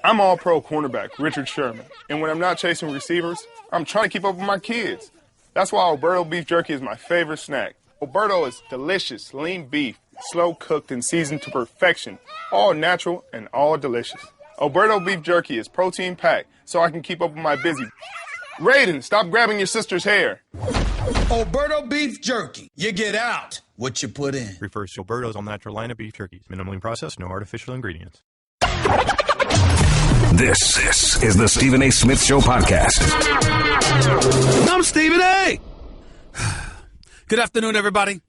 I'm all-pro cornerback Richard Sherman, and when I'm not chasing receivers, I'm trying to keep up with my kids. That's why Alberto beef jerky is my favorite snack. Alberto is delicious, lean beef, slow-cooked and seasoned to perfection, all natural and all delicious. Alberto beef jerky is protein-packed, so I can keep up with my busy. Raiden, stop grabbing your sister's hair. Alberto beef jerky. You get out what you put in. Refers to Alberto's all-natural line of beef jerkies. Minimally processed, no artificial ingredients. This is the Stephen A. Smith Show podcast. I'm Stephen A. Good afternoon, everybody.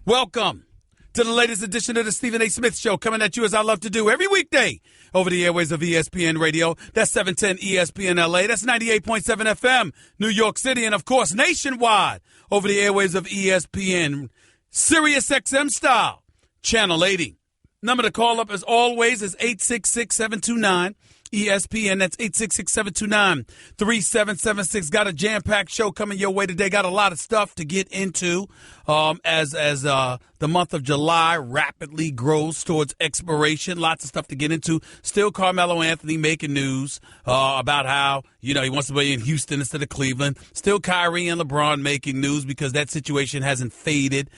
Welcome to the latest edition of the Stephen A. Smith Show, coming at you as I love to do every weekday over the airways of ESPN Radio. That's 710 ESPN LA. That's 98.7 FM, New York City, and, of course, nationwide over the airways of ESPN, Sirius XM style, Channel 80. Number to call up, as always, is 866-729 ESPN. That's 866-729-3776. Got a jam-packed show coming your way today. Got a lot of stuff to get into as the month of July rapidly grows towards expiration. Lots of stuff to get into. Still Carmelo Anthony making news about how, he wants to be in Houston instead of Cleveland. Still Kyrie and LeBron making news because that situation hasn't faded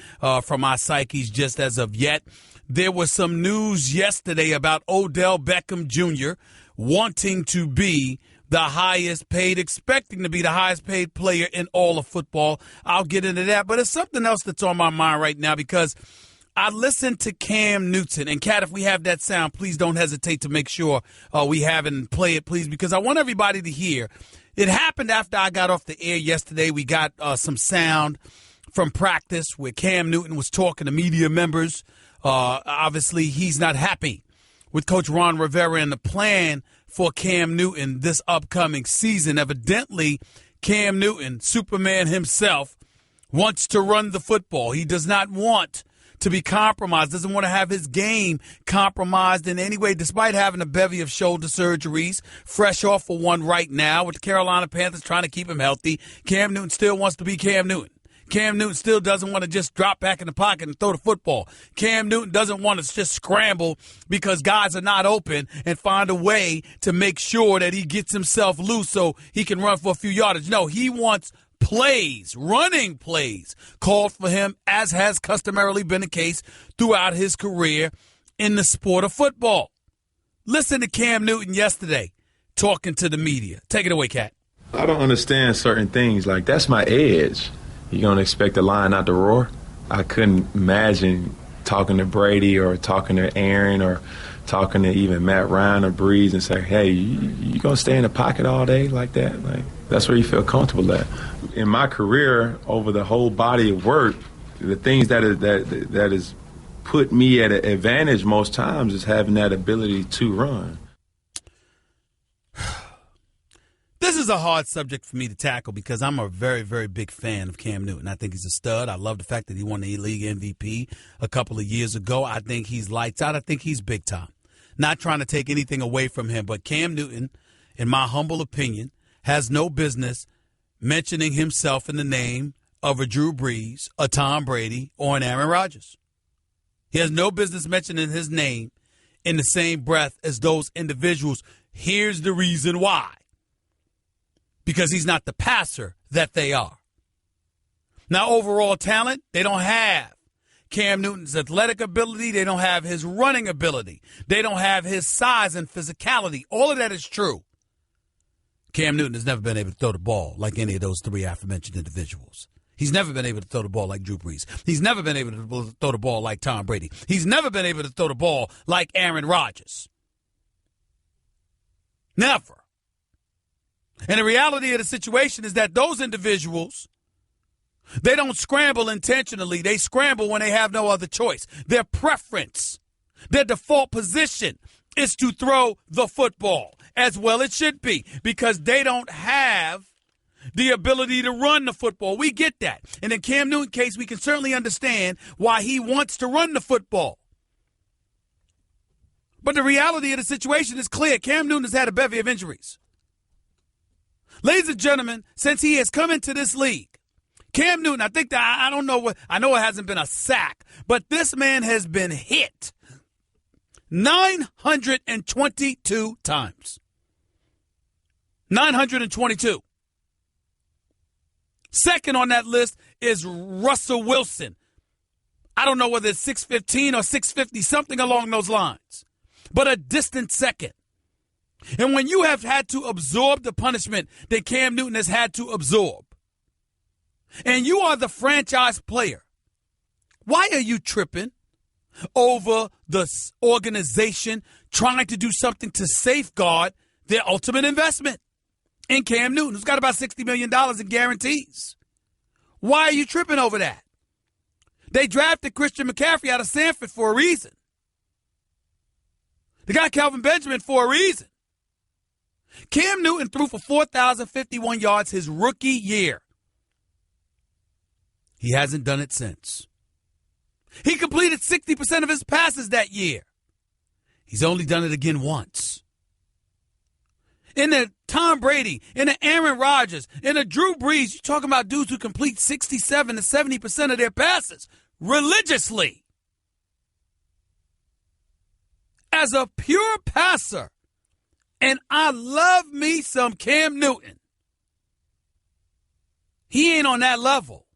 from our psyches just as of yet. There was some news yesterday about Odell Beckham Jr. wanting to be the highest paid, expecting to be the highest paid player in all of football. I'll get into that, but it's something else that's on my mind right now because I listened to Cam Newton. And, Kat, if we have that sound, please don't hesitate to make sure we have it and play it, please, because I want everybody to hear. It happened after I got off the air yesterday. We got some sound from practice where Cam Newton was talking to media members. Obviously, he's not happy with Coach Ron Rivera and the plan for Cam Newton this upcoming season. Evidently, Cam Newton, Superman himself, wants to run the football. He does not want to be compromised, doesn't want to have his game compromised in any way, despite having a bevy of shoulder surgeries, fresh off of one right now with the Carolina Panthers trying to keep him healthy. Cam Newton still wants to be Cam Newton. Cam Newton still doesn't want to just drop back in the pocket and throw the football. Cam Newton doesn't want to just scramble because guys are not open and find a way to make sure that he gets himself loose so he can run for a few yardage. No, he wants plays, running plays, called for him, as has customarily been the case throughout his career in the sport of football. Listen to Cam Newton yesterday talking to the media. Take it away, Kat. I don't understand certain things. Like, that's my edge. You going to expect the lion not to roar? I couldn't imagine talking to Brady or talking to Aaron or talking to even Matt Ryan or Breeze and say, hey, you going to stay in the pocket all day like that? Like, that's where you feel comfortable at. In my career, over the whole body of work, the things that has put me at an advantage most times is having that ability to run. This is a hard subject for me to tackle because I'm a very, very big fan of Cam Newton. I think he's a stud. I love the fact that he won the league MVP a couple of years ago. I think he's lights out. I think he's big time. Not trying to take anything away from him, but Cam Newton, in my humble opinion, has no business mentioning himself in the name of a Drew Brees, a Tom Brady, or an Aaron Rodgers. He has no business mentioning his name in the same breath as those individuals. Here's the reason why. Because he's not the passer that they are. Now, overall talent, they don't have Cam Newton's athletic ability. They don't have his running ability. They don't have his size and physicality. All of that is true. Cam Newton has never been able to throw the ball like any of those three aforementioned individuals. He's never been able to throw the ball like Drew Brees. He's never been able to throw the ball like Tom Brady. He's never been able to throw the ball like Aaron Rodgers. Never. And the reality of the situation is that those individuals, they don't scramble intentionally. They scramble when they have no other choice. Their preference, their default position is to throw the football, as well it should be, because they don't have the ability to run the football. We get that. And in Cam Newton's case, we can certainly understand why he wants to run the football. But the reality of the situation is clear. Cam Newton has had a bevy of injuries. Ladies and gentlemen, since he has come into this league, Cam Newton, I think that I know it hasn't been a sack, but this man has been hit 922 times. 922. Second on that list is Russell Wilson. I don't know whether it's 615 or 650, something along those lines, but a distant second. And when you have had to absorb the punishment that Cam Newton has had to absorb, and you are the franchise player, why are you tripping over the organization trying to do something to safeguard their ultimate investment in Cam Newton, who's got about $60 million in guarantees? Why are you tripping over that? They drafted Christian McCaffrey out of Stanford for a reason. They got Kelvin Benjamin for a reason. Cam Newton threw for 4,051 yards his rookie year. He hasn't done it since. He completed 60% of his passes that year. He's only done it again once. In the Tom Brady, in the Aaron Rodgers, in the Drew Brees, you're talking about dudes who complete 67 to 70% of their passes religiously. As a pure passer, and I love me some Cam Newton, he ain't on that level.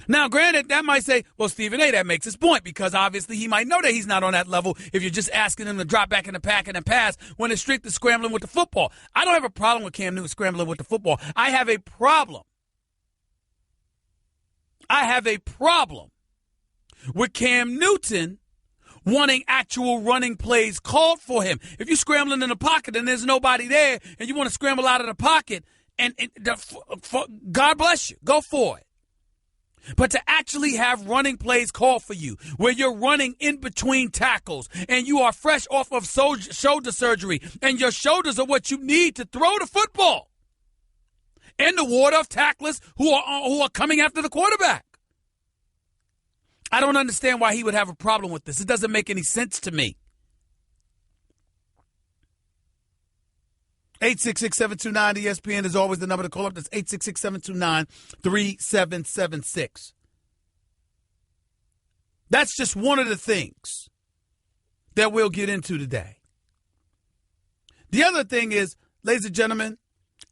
Now, granted, that might say, well, Stephen A., that makes his point, because obviously he might know that he's not on that level if you're just asking him to drop back in the pack and pass when it's strictly scrambling with the football. I don't have a problem with Cam Newton scrambling with the football. I have a problem with Cam Newton wanting actual running plays called for him. If you're scrambling in the pocket and there's nobody there and you want to scramble out of the pocket, God bless you, go for it. But to actually have running plays called for you, where you're running in between tackles and you are fresh off of shoulder surgery and your shoulders are what you need to throw the football in the water of tacklers who are coming after the quarterback. I don't understand why he would have a problem with this. It doesn't make any sense to me. 866-729-ESPN is always the number to call up. That's 866-729-3776. That's just one of the things that we'll get into today. The other thing is, ladies and gentlemen,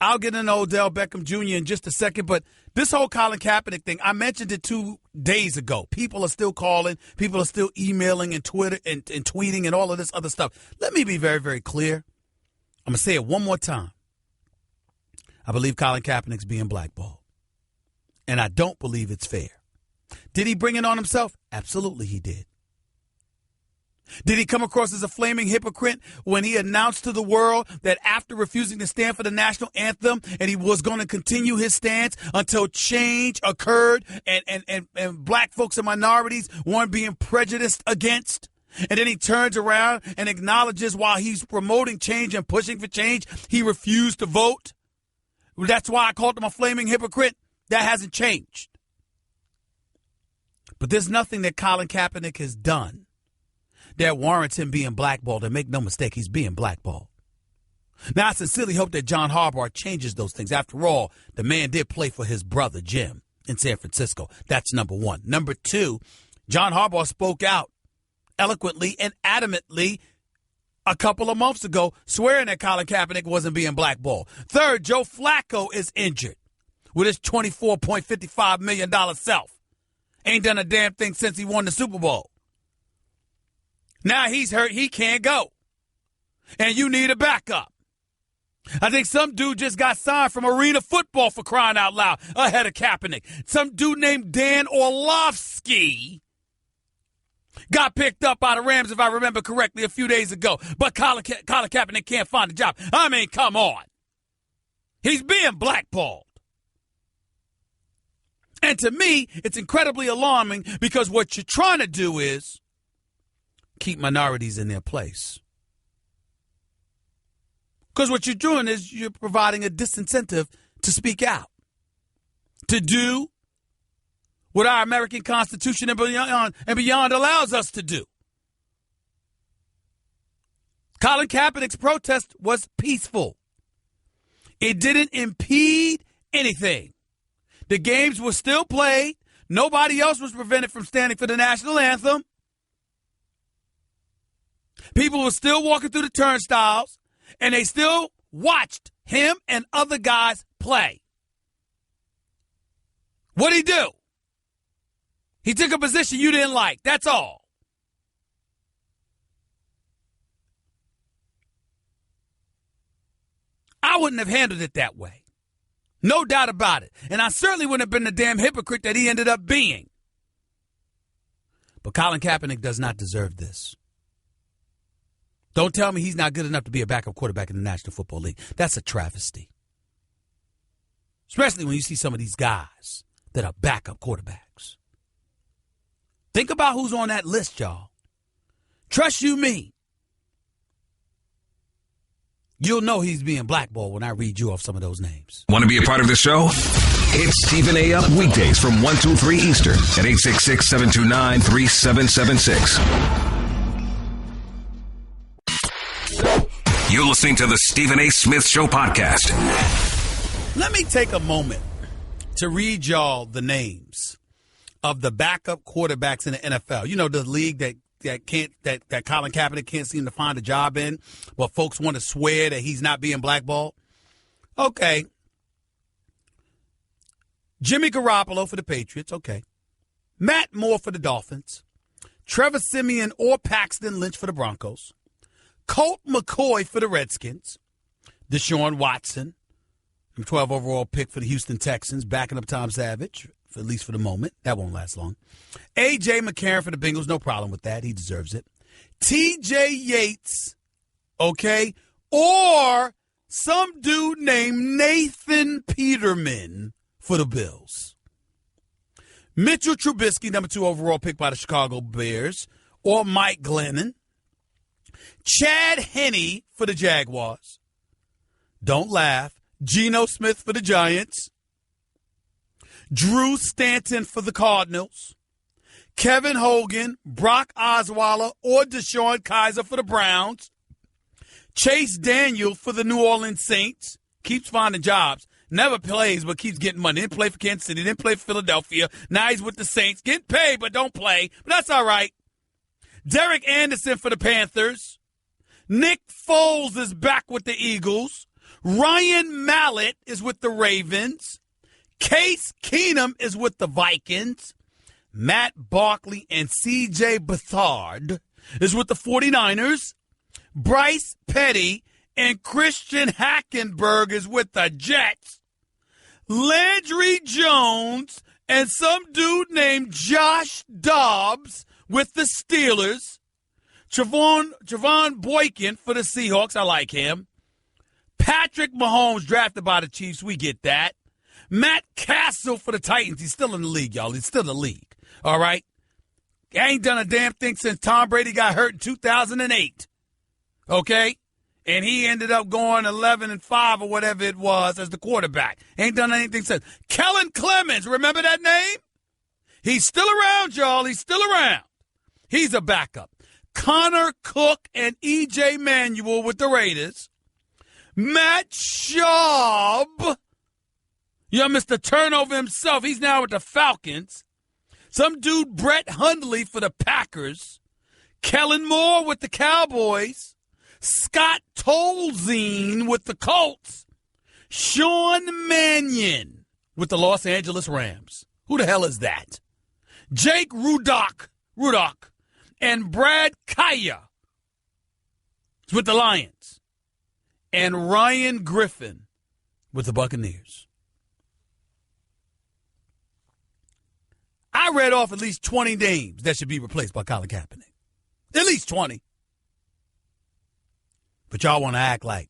I'll get into Odell Beckham Jr. in just a second, but this whole Colin Kaepernick thing, I mentioned it 2 days ago. People are still calling. People are still emailing and Twitter and tweeting and all of this other stuff. Let me be very, very clear. I'm going to say it one more time. I believe Colin Kaepernick's being blackballed. And I don't believe it's fair. Did he bring it on himself? Absolutely he did. Did he come across as a flaming hypocrite when he announced to the world that after refusing to stand for the national anthem and he was going to continue his stance until change occurred and black folks and minorities weren't being prejudiced against? And then he turns around and acknowledges while he's promoting change and pushing for change, he refused to vote. That's why I called him a flaming hypocrite. That hasn't changed. But there's nothing that Colin Kaepernick has done that warrants him being blackballed. And make no mistake, he's being blackballed. Now, I sincerely hope that John Harbaugh changes those things. After all, the man did play for his brother, Jim, in San Francisco. That's number one. Number two, John Harbaugh spoke out eloquently and adamantly a couple of months ago, swearing that Colin Kaepernick wasn't being blackballed. Third, Joe Flacco is injured with his $24.55 million self. Ain't done a damn thing since he won the Super Bowl. Now he's hurt. He can't go. And you need a backup. I think some dude just got signed from Arena Football, for crying out loud, ahead of Kaepernick. Some dude named Dan Orlovsky got picked up by the Rams, if I remember correctly, a few days ago. But Colin Kaepernick can't find a job. I mean, come on. He's being blackballed. And to me, it's incredibly alarming because what you're trying to do is keep minorities in their place. Because what you're doing is you're providing a disincentive to speak out, to do what our American Constitution and beyond allows us to do. Colin Kaepernick's protest was peaceful. It didn't impede anything. The games were still played. nobody else was prevented from standing for the national anthem. People were still walking through the turnstiles, and they still watched him and other guys play. What'd he do? He took a position you didn't like. That's all. I wouldn't have handled it that way. No doubt about it. And I certainly wouldn't have been the damn hypocrite that he ended up being. But Colin Kaepernick does not deserve this. Don't tell me he's not good enough to be a backup quarterback in the National Football League. That's a travesty. Especially when you see some of these guys that are backup quarterbacks. Think about who's on that list, y'all. Trust you me. You'll know he's being blackballed when I read you off some of those names. Want to be a part of the show? Hit Stephen A. up weekdays from 1 to 3 Eastern at 866-729-3776. You're listening to the Stephen A. Smith Show podcast. Let me take a moment to read y'all the names of the backup quarterbacks in the NFL. You know, the league that Colin Kaepernick can't seem to find a job in, but folks want to swear that he's not being blackballed. Okay. Jimmy Garoppolo for the Patriots. Okay. Matt Moore for the Dolphins. Trevor Siemian or Paxton Lynch for the Broncos. Colt McCoy for the Redskins. Deshaun Watson, 12 overall pick for the Houston Texans, backing up Tom Savage, at least for the moment. That won't last long. A.J. McCarron for the Bengals, no problem with that. He deserves it. T.J. Yates, okay, or some dude named Nathan Peterman for the Bills. Mitchell Trubisky, number 2 overall pick by the Chicago Bears, or Mike Glennon. Chad Henne for the Jaguars. Don't laugh. Geno Smith for the Giants. Drew Stanton for the Cardinals. Kevin Hogan, Brock Osweiler, or Deshaun Kaiser for the Browns. Chase Daniel for the New Orleans Saints. Keeps finding jobs. Never plays, but keeps getting money. Didn't play for Kansas City. Didn't play for Philadelphia. Now he's with the Saints. Getting paid, but don't play. But that's all right. Derek Anderson for the Panthers. Nick Foles is back with the Eagles. Ryan Mallett is with the Ravens. Case Keenum is with the Vikings. Matt Barkley and C.J. Beathard is with the 49ers. Bryce Petty and Christian Hackenberg is with the Jets. Landry Jones and some dude named Josh Dobbs with the Steelers. Javon Boykin for the Seahawks. I like him. Patrick Mahomes drafted by the Chiefs. We get that. Matt Castle for the Titans. He's still in the league, y'all. He's still in the league. All right? He ain't done a damn thing since Tom Brady got hurt in 2008. Okay? And he ended up going 11-5 or whatever it was as the quarterback. Ain't done anything since. Kellen Clemens. Remember that name? He's still around, y'all. He's still around. He's a backup. Connor Cook and E.J. Manuel with the Raiders. Matt Schaub. You know, Mr. Turnover himself. He's now with the Falcons. Some dude, Brett Hundley for the Packers. Kellen Moore with the Cowboys. Scott Tolzien with the Colts. Sean Mannion with the Los Angeles Rams. Who the hell is that? Jake Rudock. And Brad Kaya with the Lions. And Ryan Griffin with the Buccaneers. I read off at least 20 names that should be replaced by Colin Kaepernick. At least 20. But y'all want to act like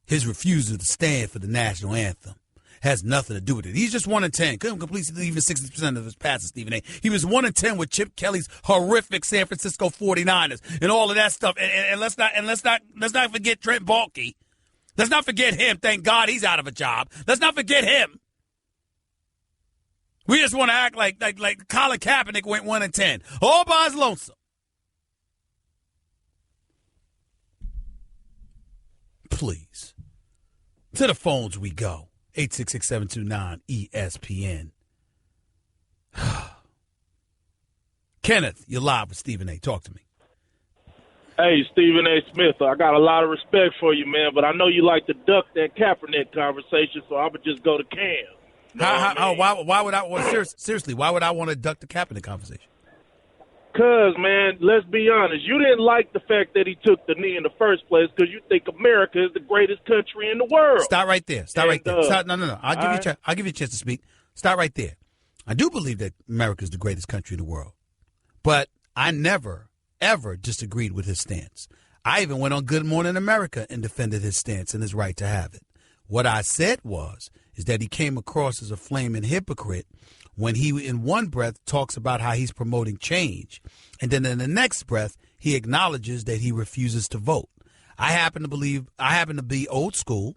his refusal to stand for the national anthem has nothing to do with it. He's just 1-10. Couldn't complete even 60% of his passes, Stephen A. He was 1-10 with Chip Kelly's horrific San Francisco 49ers and all of that stuff. And let's not forget Trent Baalke. Let's not forget him. Thank God he's out of a job. Let's not forget him. We just want to act like Colin Kaepernick went 1-10. All by his lonesome. Please. To the phones we go. 866-729-ESPN. Kenneth, you're live with Stephen A. Talk to me. Hey, Stephen A. Smith, I got a lot of respect for you, man, but I know you like to duck that Kaepernick conversation, so I would just go to Cam. Why would I? Well, seriously, why would I want to duck the Kaepernick conversation? Because, man, let's be honest, you didn't like the fact that he took the knee in the first place because you think America is the greatest country in the world. Stop right there. No. I'll give you a chance to speak. Stop right there. I do believe that America is the greatest country in the world, but I never, ever disagreed with his stance. I even went on Good Morning America and defended his stance and his right to have it. What I said is that he came across as a flaming hypocrite when he, in one breath, talks about how he's promoting change, and then in the next breath, he acknowledges that he refuses to vote. I happen to be old school.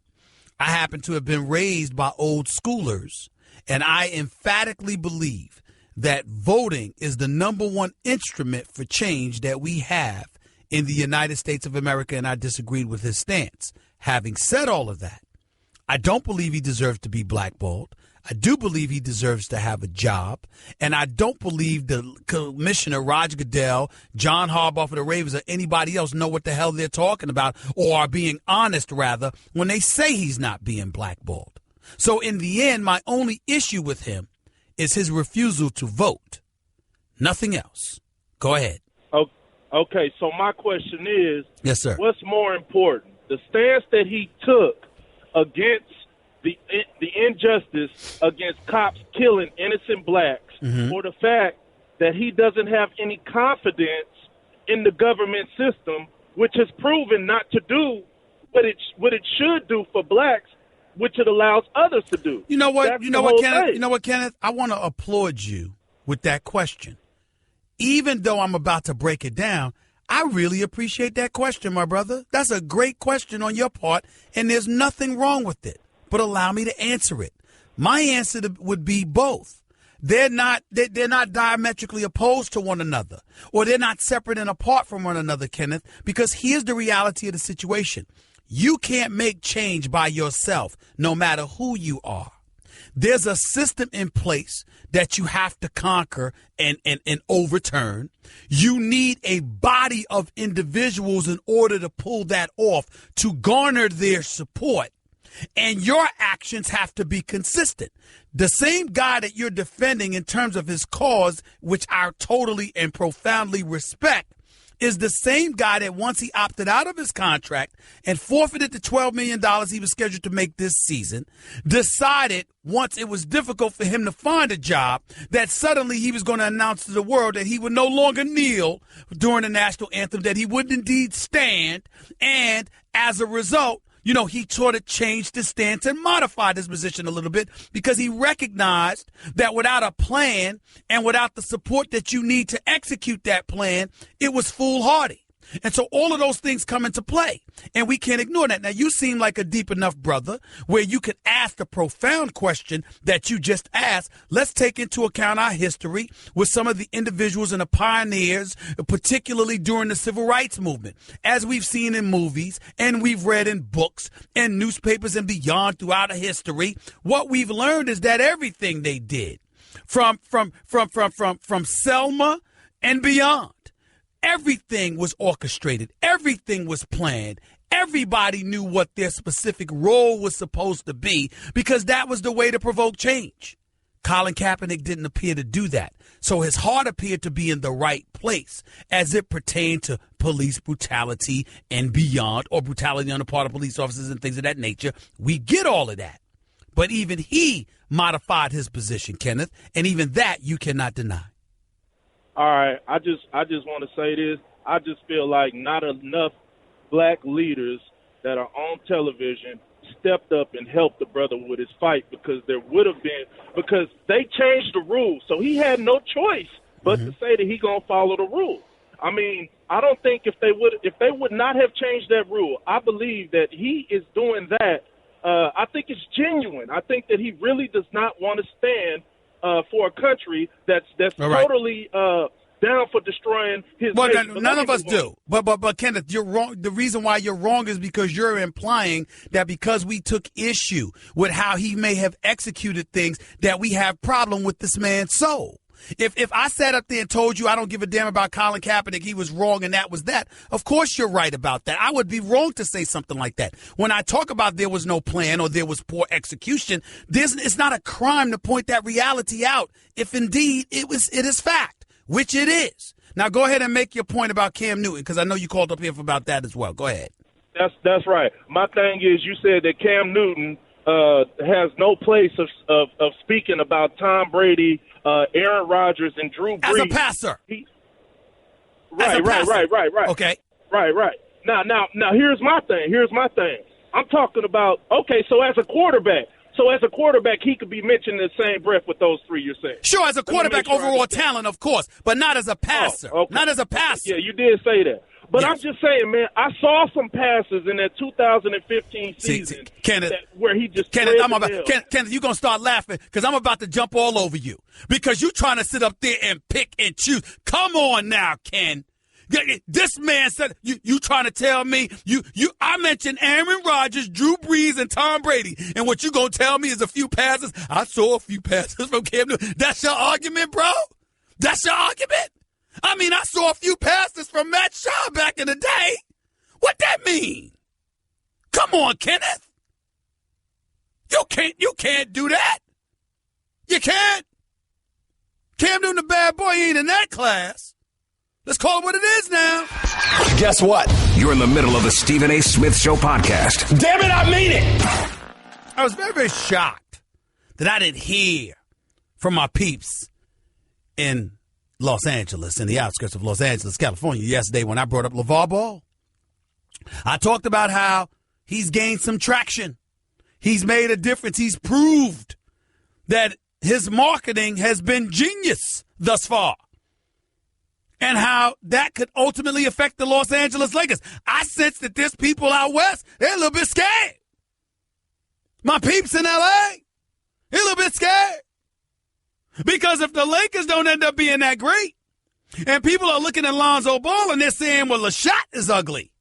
I happen to have been raised by old schoolers, and I emphatically believe that voting is the number one instrument for change that we have in the United States of America, and I disagreed with his stance. Having said all of that, I don't believe he deserves to be blackballed. I do believe he deserves to have a job, and I don't believe the commissioner, Roger Goodell, John Harbaugh for the Ravens, or anybody else know what the hell they're talking about or are being honest, rather, when they say he's not being blackballed. So in the end, my only issue with him is his refusal to vote. Nothing else. Go ahead. Okay, so my question is, yes, sir. What's more important, the stance that he took against the injustice against cops killing innocent blacks, or the fact that he doesn't have any confidence in the government system, which has proven not to do what it should do for blacks, which it allows others to do. You know what? That's Kenneth? You know what, Kenneth? I want to applaud you with that question. Even though I'm about to break it down, I really appreciate that question, my brother. That's a great question on your part, and there's nothing wrong with it. But allow me to answer it. My answer would be both. They're not diametrically opposed to one another, or they're not separate and apart from one another, Kenneth, because here's the reality of the situation. You can't make change by yourself, no matter who you are. There's a system in place that you have to conquer and overturn. You need a body of individuals in order to pull that off, to garner their support. And your actions have to be consistent. The same guy that you're defending in terms of his cause, which I totally and profoundly respect, is the same guy that once he opted out of his contract and forfeited the $12 million he was scheduled to make this season, decided once it was difficult for him to find a job that suddenly he was going to announce to the world that he would no longer kneel during the national anthem, that he would indeed stand, and as a result, he sort of changed his stance and modified his position a little bit because he recognized that without a plan and without the support that you need to execute that plan, it was foolhardy. And so all of those things come into play, and we can't ignore that. Now, you seem like a deep enough brother where you could ask the profound question that you just asked. Let's take into account our history with some of the individuals and the pioneers, particularly during the civil rights movement. As we've seen in movies and we've read in books and newspapers and beyond throughout our history, what we've learned is that everything they did from Selma and beyond, everything was orchestrated. Everything was planned. Everybody knew what their specific role was supposed to be because that was the way to provoke change. Colin Kaepernick didn't appear to do that. So his heart appeared to be in the right place as it pertained to police brutality and beyond, or brutality on the part of police officers and things of that nature. We get all of that. But even he modified his position, Kenneth, and even that you cannot deny. All right, I just want to say this. I just feel like not enough black leaders that are on television stepped up and helped the brother with his fight, because there would have been, because they changed the rules, so he had no choice but to say that he gonna follow the rules. I mean, I don't think if they would not have changed that rule, I believe that he is doing that. I think it's genuine. I think that he really does not want to stand for a country that's totally down for destroying his. Well, none of us do. But Kenneth, you're wrong. The reason why you're wrong is because you're implying that because we took issue with how he may have executed things, that we have problem with this man's soul. If I sat up there and told you I don't give a damn about Colin Kaepernick, he was wrong and that was that, of course you're right about that. I would be wrong to say something like that. When I talk about there was no plan or there was poor execution, it's not a crime to point that reality out if indeed it is fact, which it is. Now go ahead and make your point about Cam Newton, because I know you called up here for about that as well. Go ahead. That's right. My thing is, you said that Cam Newton has no place of speaking about Tom Brady, Aaron Rodgers, and Drew Brees. As a passer. Right. Okay. Right. Now, here's my thing. I'm talking about, okay, so as a quarterback, he could be mentioned in the same breath with those three you're saying. Sure, as a quarterback, overall talent, of course, but not as a passer. Oh, okay. Not as a passer. Yeah, you did say that. But yes. I'm just saying, man, I saw some passes in that 2015 season Kenneth, where he just Kenneth, you're going to start laughing because I'm about to jump all over you because you're trying to sit up there and pick and choose. Come on now, Ken. This man said, you trying to tell me, I mentioned Aaron Rodgers, Drew Brees, and Tom Brady, and what you going to tell me is a few passes? I saw a few passes from Cam Newton. That's your argument, bro? That's your argument? I mean, I saw a few passes from Matt Shaw back in the day. What that mean? Come on, Kenneth. You can't do that. You can't. Cam Newton, the bad boy, he ain't in that class. Let's call it what it is now. Guess what? You're in the middle of the Stephen A. Smith Show podcast. Damn it, I mean it. I was very, very shocked that I didn't hear from my peeps in Los Angeles, in the outskirts of Los Angeles, California, yesterday when I brought up LeVar Ball. I talked about how he's gained some traction. He's made a difference. He's proved that his marketing has been genius thus far, and how that could ultimately affect the Los Angeles Lakers. I sense that there's people out west, they're a little bit scared. My peeps in L.A., they're a little bit scared. Because if the Lakers don't end up being that great, and people are looking at Lonzo Ball and they're saying, well, the shot is ugly,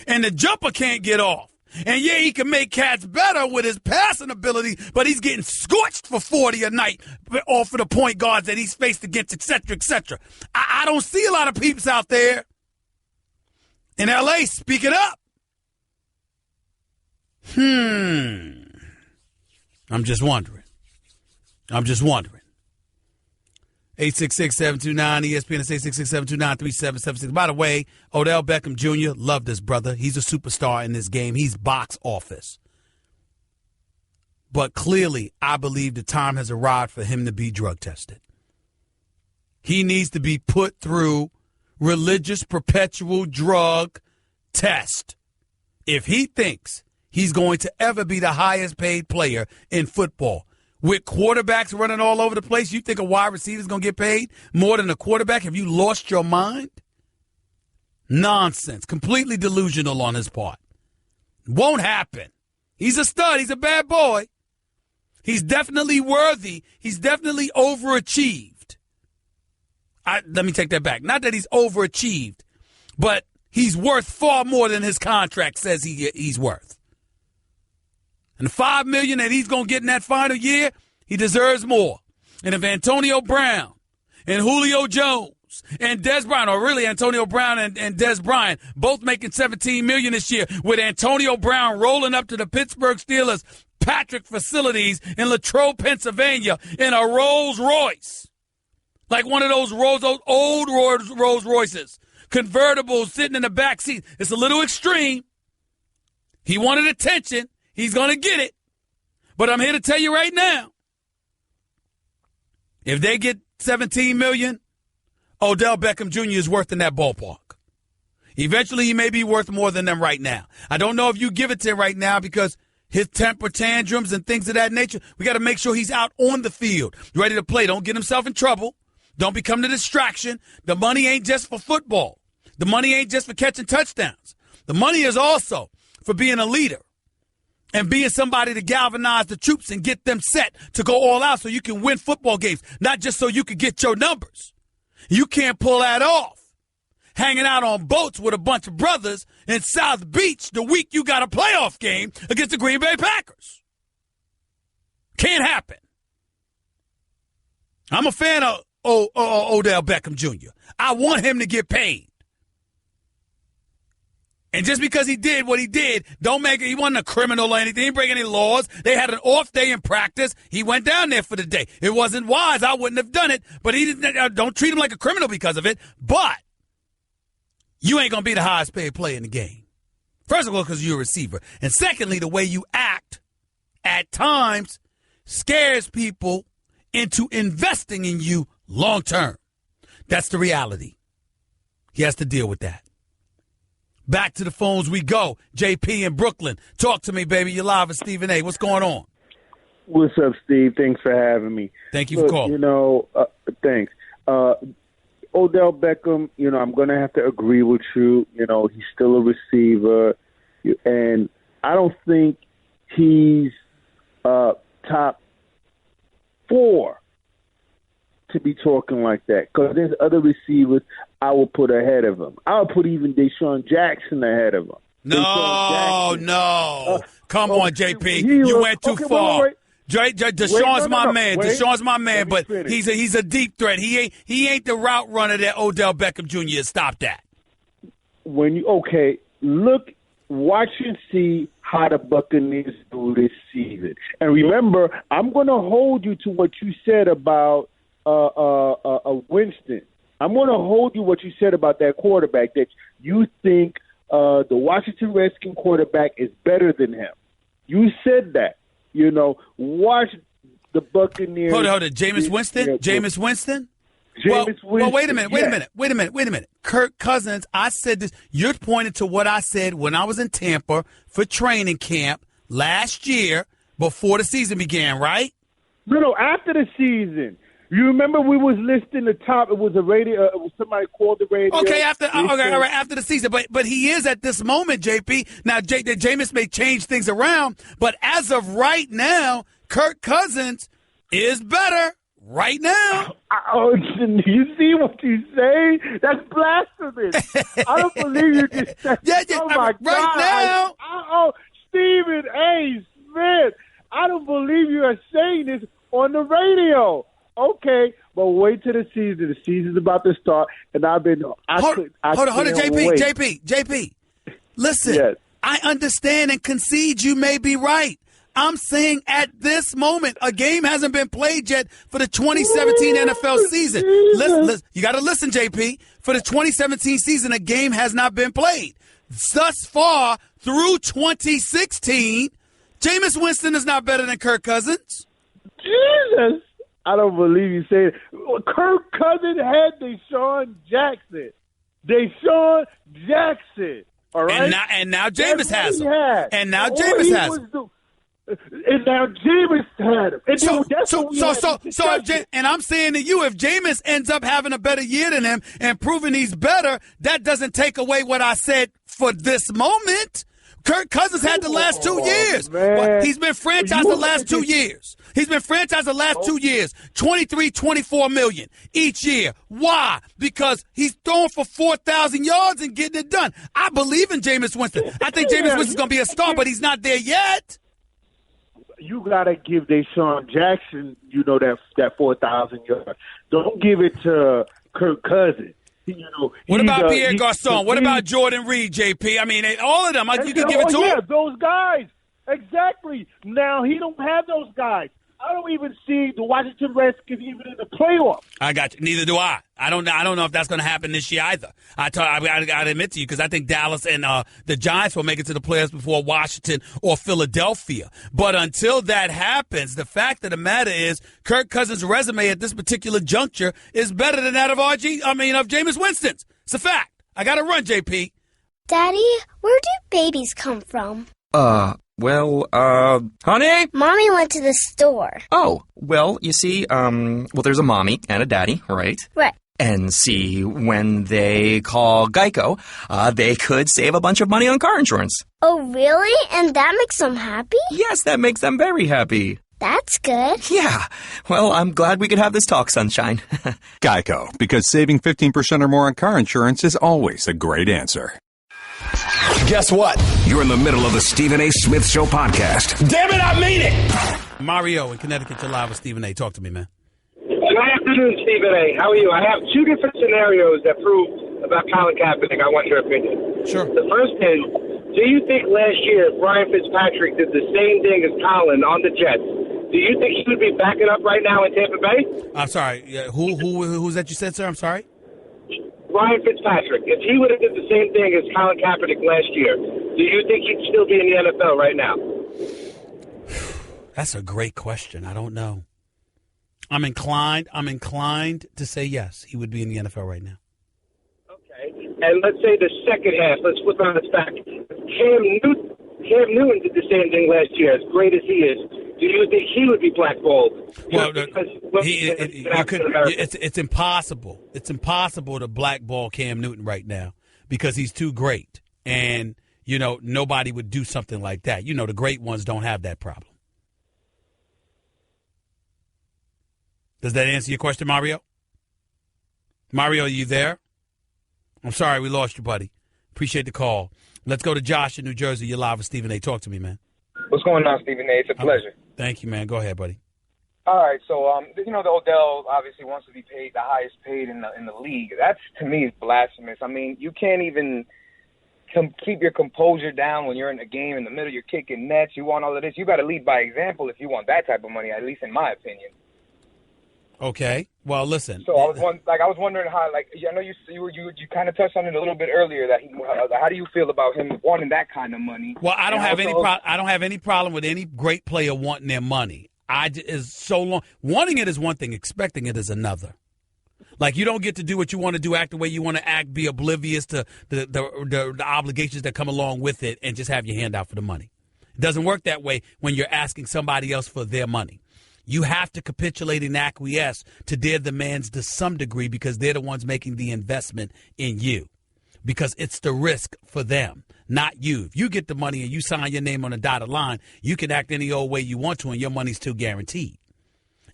and the jumper can't get off, and yeah, he can make cats better with his passing ability, but he's getting scorched for 40 a night off of the point guards that he's faced against, et cetera, et cetera. I don't see a lot of peeps out there in L.A. speaking up. I'm just wondering. 866-729-ESPN is 866-729-3776. By the way, Odell Beckham Jr., love this brother. He's a superstar in this game. He's box office. But clearly, I believe the time has arrived for him to be drug tested. He needs to be put through religious perpetual drug test. If he thinks he's going to ever be the highest paid player in football, with quarterbacks running all over the place, you think a wide receiver is going to get paid more than a quarterback? Have you lost your mind? Nonsense. Completely delusional on his part. Won't happen. He's a stud. He's a bad boy. He's definitely worthy. He's definitely overachieved. Let me take that back. Not that he's overachieved, but he's worth far more than his contract says he's worth. And the $5 million that he's going to get in that final year, he deserves more. And if Antonio Brown and Julio Jones and Des Bryant, or really Antonio Brown and Des Bryant, both making $17 million this year, with Antonio Brown rolling up to the Pittsburgh Steelers Patrick facilities in Latrobe, Pennsylvania, in a Rolls Royce, like one of those old Rolls Royces, convertibles sitting in the back seat. It's a little extreme. He wanted attention. He's going to get it. But I'm here to tell you right now, if they get $17 million, Odell Beckham Jr. is worth in that ballpark. Eventually, he may be worth more than them right now. I don't know if you give it to him right now because his temper tantrums and things of that nature, we got to make sure he's out on the field, ready to play. Don't get himself in trouble. Don't become the distraction. The money ain't just for football. The money ain't just for catching touchdowns. The money is also for being a leader and being somebody to galvanize the troops and get them set to go all out so you can win football games, not just so you can get your numbers. You can't pull that off hanging out on boats with a bunch of brothers in South Beach the week you got a playoff game against the Green Bay Packers. Can't happen. I'm a fan of Odell Beckham Jr. I want him to get paid. And just because he did what he did, don't make it, he wasn't a criminal or anything. He didn't break any laws. They had an off day in practice. He went down there for the day. It wasn't wise. I wouldn't have done it. But he didn't. Don't treat him like a criminal because of it. But you ain't going to be the highest paid player in the game. First of all, because you're a receiver. And secondly, the way you act at times scares people into investing in you long term. That's the reality. He has to deal with that. Back to the phones we go. JP in Brooklyn. Talk to me, baby. You're live with Stephen A. What's going on? What's up, Steve? Thanks for having me. Thank you for calling. Thanks. Odell Beckham, I'm going to have to agree with you. He's still a receiver. And I don't think he's top 4 to be talking like that, because there's other receivers I will put ahead of him. I would put even Deshaun Jackson ahead of him. No. Come on, JP. You went too far. Deshaun's my man. Deshaun's my man, but he's a deep threat. He ain't the route runner that Odell Beckham Jr. is. Stop that. Watch and see how the Buccaneers do this season. And remember, I'm going to hold you to what you said about Winston. I'm going to hold you what you said about that quarterback, that you think the Washington Redskins quarterback is better than him. You said that. Watch the Buccaneers. Hold on. Jameis Winston? Jameis Winston? Winston. Well, wait a minute. Kirk Cousins, I said this. You're pointing to what I said when I was in Tampa for training camp last year before the season began, right? No, after the season. You remember we was listing the top. It was a radio. It was somebody called the radio. Okay, after the season. But he is at this moment, JP. Now, Jameis may change things around, but as of right now, Kirk Cousins is better right now. You see what you say? That's blasphemous. I don't believe you just said. Oh my God! Right now, Stephen A. Smith. I don't believe you are saying this on the radio. Okay, but wait till the season. The season's about to start, and hold on, JP. Listen, yes. I understand and concede you may be right. I'm saying at this moment, a game hasn't been played yet for the 2017 NFL season. Listen, you got to listen, JP. For the 2017 season, a game has not been played. Thus far, through 2016, Jameis Winston is not better than Kirk Cousins. Jesus. I don't believe you say it. Kirk Cousins had Deshaun Jackson. All right? And now Jameis has him. And now Jameis has him. And now Jameis had him. And I'm saying to you, if Jameis ends up having a better year than him and proving he's better, that doesn't take away what I said for this moment. Kirk Cousins had the last 2 years. He's been franchised the last 2 years. 23, 24 million each year. Why? Because he's throwing for 4,000 yards and getting it done. I believe in Jameis Winston. I think Jameis Winston's going to be a star, but he's not there yet. You got to give Deshaun Jackson, that 4,000 yards. Don't give it to Kirk Cousins. What about Pierre Garçon? What about Jordan Reed, JP? I mean, all of them. You can give it to him. Those guys. Exactly. Now, he don't have those guys. I don't even see the Washington Redskins even in the playoffs. I got you. Neither do I. I don't know if that's going to happen this year either. I got to admit to you, because I think Dallas and the Giants will make it to the playoffs before Washington or Philadelphia. But until that happens, the fact of the matter is Kirk Cousins' resume at this particular juncture is better than that of Jameis Winston's. It's a fact. I got to run, JP. Daddy, where do babies come from? Honey? Mommy went to the store. Oh, well, you see, there's a mommy and a daddy, right? Right. And see, when they call Geico, they could save a bunch of money on car insurance. Oh, really? And that makes them happy? Yes, that makes them very happy. That's good. Yeah. Well, I'm glad we could have this talk, Sunshine. Geico, because saving 15% or more on car insurance is always a great answer. Guess what? You're in the middle of the Stephen A. Smith Show podcast. Damn it, I mean it! Mario in Connecticut, you're live with Stephen A. Talk to me, man. Can I ask afternoon, Stephen A. How are you? I have two different scenarios that prove about Colin Kaepernick. I want your opinion. Sure. The first is, do you think last year Brian Fitzpatrick did the same thing as Colin on the Jets? Do you think he would be backing up right now in Tampa Bay? I'm sorry. Who's that you said, sir? I'm sorry? Brian Fitzpatrick. If he would have did the same thing as Colin Kaepernick last year, do you think he'd still be in the NFL right now? That's a great question. I don't know. I'm inclined to say yes. He would be in the NFL right now. Okay. And let's say the second half. Let's flip on its back. Cam Newton did the same thing last year. As great as he is, do you think he would be blackballed? Well, it's impossible. It's impossible to blackball Cam Newton right now because he's too great, and nobody would do something like that. The great ones don't have that problem. Does that answer your question, Mario? Mario, are you there? I'm sorry, we lost you, buddy. Appreciate the call. Let's go to Josh in New Jersey. You're live with Stephen A. Talk to me, man. What's going on, Stephen A? It's a pleasure. Thank you, man. Go ahead, buddy. All right, so the Odell obviously wants to be paid the highest paid in the league. That's, to me, is blasphemous. I mean, you can't even keep your composure down when you're in a game in the middle. You're kicking nets. You want all of this. You got to lead by example if you want that type of money, at least in my opinion. Okay. Well, listen. So I was wondering how, I know you kind of touched on it a little bit earlier. How do you feel about him wanting that kind of money? Well, I don't have any problem with any great player wanting their money. Wanting it is one thing, expecting it is another. Like, you don't get to do what you want to do, act the way you want to act, be oblivious to the obligations that come along with it, and just have your hand out for the money. It doesn't work that way when you're asking somebody else for their money. You have to capitulate and acquiesce to their demands to some degree because they're the ones making the investment in you. Because it's the risk for them, not you. If you get the money and you sign your name on a dotted line, you can act any old way you want to and your money's still guaranteed.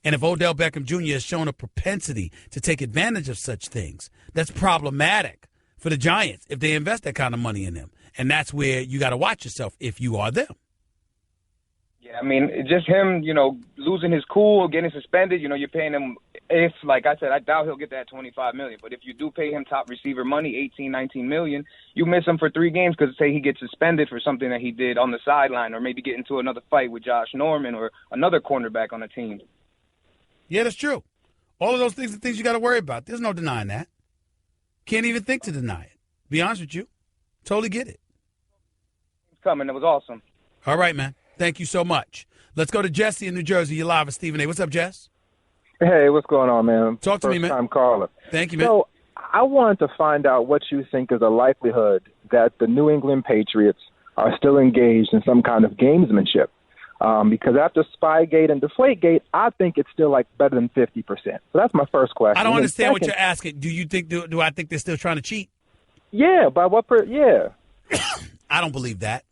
And if Odell Beckham Jr. has shown a propensity to take advantage of such things, that's problematic for the Giants if they invest that kind of money in them. And that's where you got to watch yourself if you are them. Yeah, I mean, just him, losing his cool, getting suspended, you're paying him, if, like I said, I doubt he'll get that $25 million. But if you do pay him top receiver money, $18, $19 million, you miss him for 3 games because, say, he gets suspended for something that he did on the sideline or maybe get into another fight with Josh Norman or another cornerback on the team. Yeah, that's true. All of those things are things you got to worry about. There's no denying that. Can't even think to deny it. Be honest with you. Totally get it. It's coming. It was awesome. All right, man. Thank you so much. Let's go to Jesse in New Jersey. You're live with Stephen A. What's up, Jess? Hey, what's going on, man? Talk to me, man. First-time caller. Thank you, man. So I wanted to find out what you think is the likelihood that the New England Patriots are still engaged in some kind of gamesmanship. Because after Spygate and Deflategate, I think it's still better than 50%. So that's my first question. I don't understand what you're asking. Do you think? Do I think they're still trying to cheat? Yeah, by what? Yeah. I don't believe that.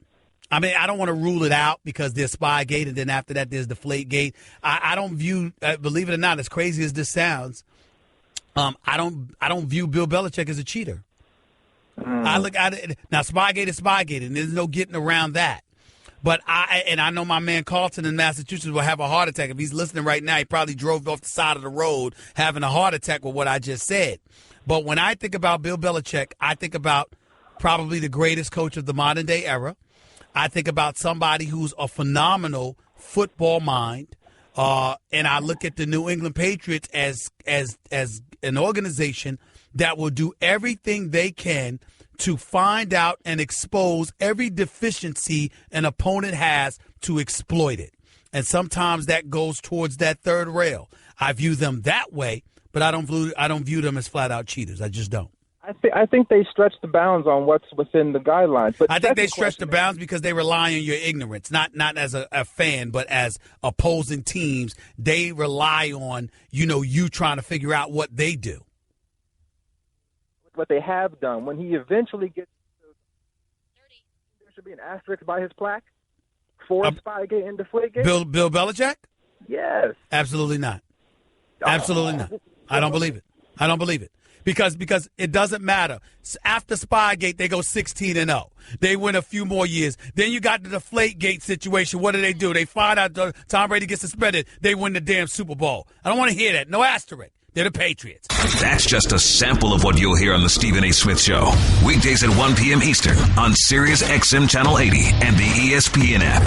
I mean, I don't want to rule it out because there's Spygate, and then after that there's Deflategate. I don't view, believe it or not, as crazy as this sounds, I don't view Bill Belichick as a cheater. I look at it now. Spygate is Spygate, and there's no getting around that. But I know my man Carlton in Massachusetts will have a heart attack. If he's listening right now, he probably drove off the side of the road having a heart attack with what I just said. But when I think about Bill Belichick, I think about probably the greatest coach of the modern day era. I think about somebody who's a phenomenal football mind. And I look at the New England Patriots as an organization that will do everything they can to find out and expose every deficiency an opponent has to exploit it. And sometimes that goes towards that third rail. I view them that way, but I don't view them as flat-out cheaters. I just don't. I think they stretch the bounds on what's within the guidelines. But I think they stretch the bounds because they rely on your ignorance, not as a fan, but as opposing teams. They rely on, you trying to figure out what they do. What they have done. When he eventually gets to 30, there should be an asterisk by his plaque for Spygate and Deflategate. Bill Belichick? Yes. Absolutely not. Absolutely not. I don't believe it. I don't believe it. Because it doesn't matter. After Spygate, they go 16-0. They win a few more years. Then you got the Deflategate situation. What do? They find out Tom Brady gets suspended. They win the damn Super Bowl. I don't want to hear that. No asterisk. They're the Patriots. That's just a sample of what you'll hear on the Stephen A. Smith Show. Weekdays at 1 p.m. Eastern on Sirius XM Channel 80 and the ESPN app.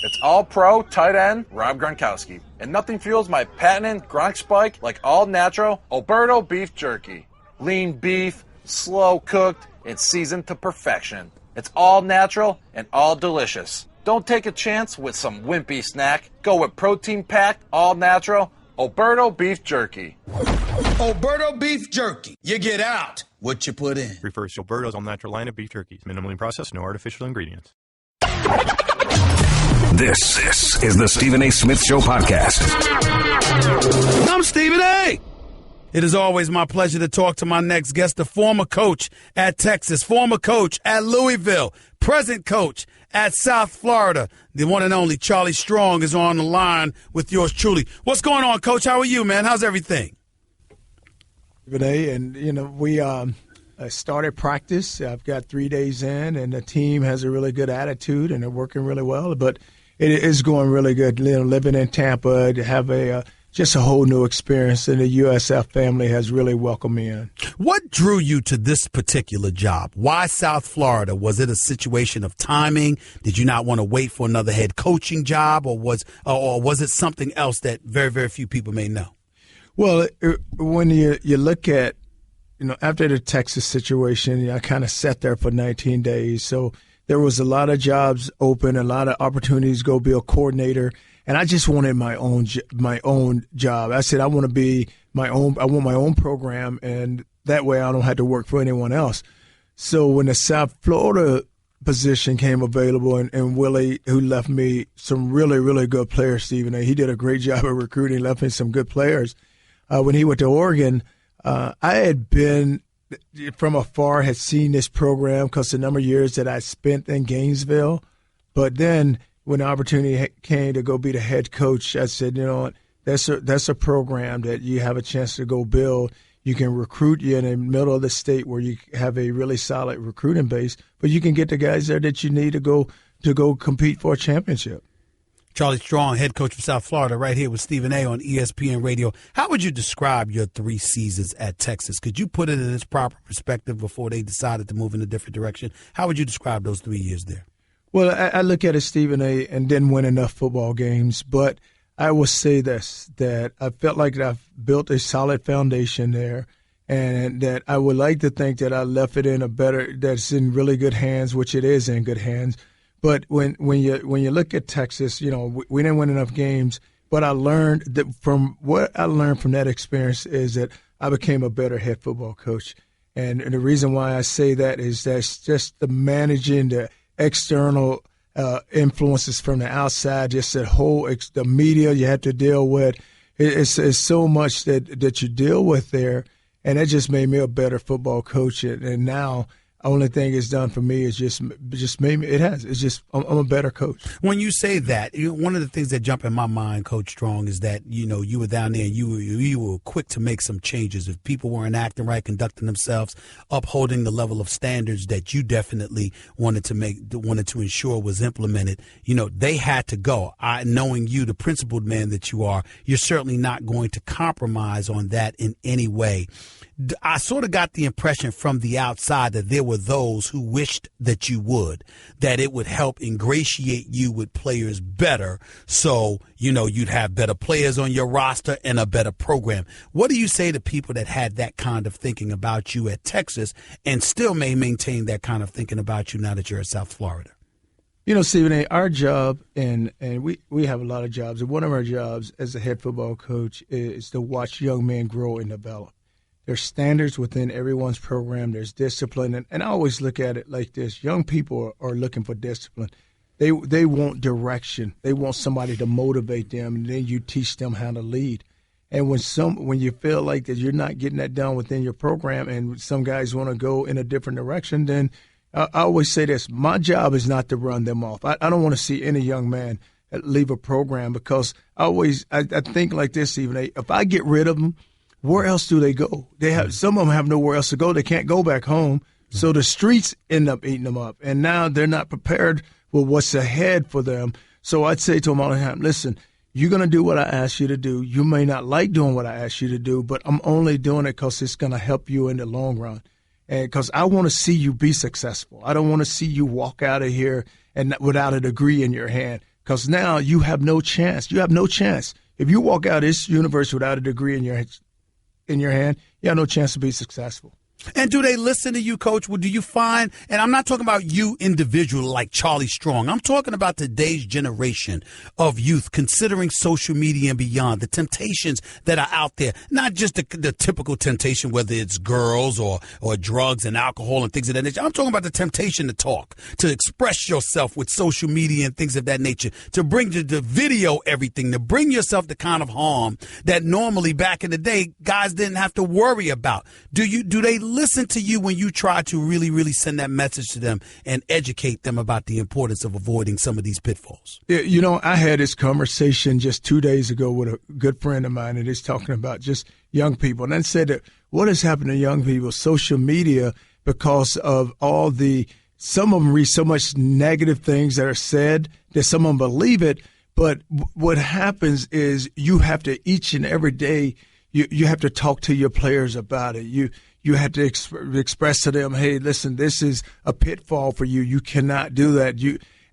It's all-pro tight end Rob Gronkowski. And nothing fuels my patented Gronk spike like all-natural Alberto beef jerky. Lean beef, slow-cooked, and seasoned to perfection. It's all-natural and all-delicious. Don't take a chance with some wimpy snack. Go with protein-packed, all-natural Alberto beef jerky. Alberto beef jerky. You get out what you put in. Refers to Alberto's all-natural line of beef jerkies. Minimally processed, no artificial ingredients. This is the Stephen A. Smith Show podcast. I'm Stephen A. It is always my pleasure to talk to my next guest, the former coach at Texas, former coach at Louisville, present coach at South Florida. The one and only Charlie Strong is on the line with yours truly. What's going on, Coach? How are you, man? How's everything? And, we started practice. I've got 3 days in, and the team has a really good attitude, and they're working really well. But it is going really good. Living in Tampa, to have just a whole new experience, and the USF family has really welcomed me in. What drew you to this particular job? Why South Florida? Was it a situation of timing? Did you not want to wait for another head coaching job, or was it something else that very, very few people may know? Well, when you look at, after the Texas situation, I kind of sat there for 19 days. So there was a lot of jobs open, a lot of opportunities to go be a coordinator. And I just wanted my own job. I said I want to be my own. I want my own program, and that way I don't have to work for anyone else. So when the South Florida position came available, and Willie, who left me some really, really good players, Stephen A., he did a great job of recruiting, left me some good players. When he went to Oregon, I had been from afar, had seen this program because the number of years that I spent in Gainesville, but then when the opportunity came to go be the head coach, I said, what, that's a program that you have a chance to go build. You can recruit you in the middle of the state where you have a really solid recruiting base, but you can get the guys there that you need to go compete for a championship. Charlie Strong, head coach of South Florida, right here with Stephen A. on ESPN Radio. How would you describe your 3 seasons at Texas? Could you put it in its proper perspective before they decided to move in a different direction? How would you describe those 3 years there? Well, I look at it, Stephen A., and didn't win enough football games, but I will say this, that I felt like I've built a solid foundation there, and that I would like to think that I left it in that's in really good hands, which it is in good hands. But when you look at Texas, we didn't win enough games, but I learned that from that experience is that I became a better head football coach. And the reason why I say that is that's just the managing the external influences from the outside, just the media you have to deal with. It's so much that you deal with there, and it just made me a better football coach. And now the only thing it's done for me is just made me. It has. It's just I'm a better coach. When you say that, one of the things that jump in my mind, Coach Strong, is that you were down there and you were quick to make some changes. If people weren't acting right, conducting themselves, upholding the level of standards that you definitely wanted to ensure was implemented, they had to go. Knowing you, the principled man that you are, you're certainly not going to compromise on that in any way. I sort of got the impression from the outside that there were those who wished that you would, that it would help ingratiate you with players better, so, you'd have better players on your roster and a better program. What do you say to people that had that kind of thinking about you at Texas and still may maintain that kind of thinking about you now that you're at South Florida? Stephen A., our job, and we have a lot of jobs, and one of our jobs as a head football coach is to watch young men grow and develop. There's standards within everyone's program. There's discipline. And I always look at it like this. Young people are looking for discipline. They want direction. They want somebody to motivate them, and then you teach them how to lead. And when you feel like that you're not getting that done within your program and some guys want to go in a different direction, then I always say this. My job is not to run them off. I don't want to see any young man leave a program because I think like this, Stephen. If I get rid of them, where else do they go? Some of them have nowhere else to go. They can't go back home. So the streets end up eating them up. And now they're not prepared for what's ahead for them. So I'd say to him all the time, listen, you're going to do what I ask you to do. You may not like doing what I ask you to do, but I'm only doing it because it's going to help you in the long run. And because I want to see you be successful. I don't want to see you walk out of here and without a degree in your hand, because now you have no chance. You have no chance. If you walk out of this universe without a degree in your hand, you have no chance to be successful. And do they listen to you, Coach? Well, do you find, and I'm not talking about you individual like Charlie Strong. I'm talking about today's generation of youth considering social media and beyond, the temptations that are out there, not just the typical temptation, whether it's girls or drugs and alcohol and things of that nature. I'm talking about the temptation to talk, to express yourself with social media and things of that nature, to bring the video everything, to bring yourself the kind of harm that normally back in the day guys didn't have to worry about. Do they listen to you when you try to really, really send that message to them and educate them about the importance of avoiding some of these pitfalls? Yeah, I had this conversation just 2 days ago with a good friend of mine, and he's talking about just young people. And I said that what has happened to young people, social media, because of some of them read so much negative things that are said that some of them believe it. But what happens is you have to each and every day, you have to talk to your players about it. You have to express to them, hey, listen, this is a pitfall for you. You cannot do that.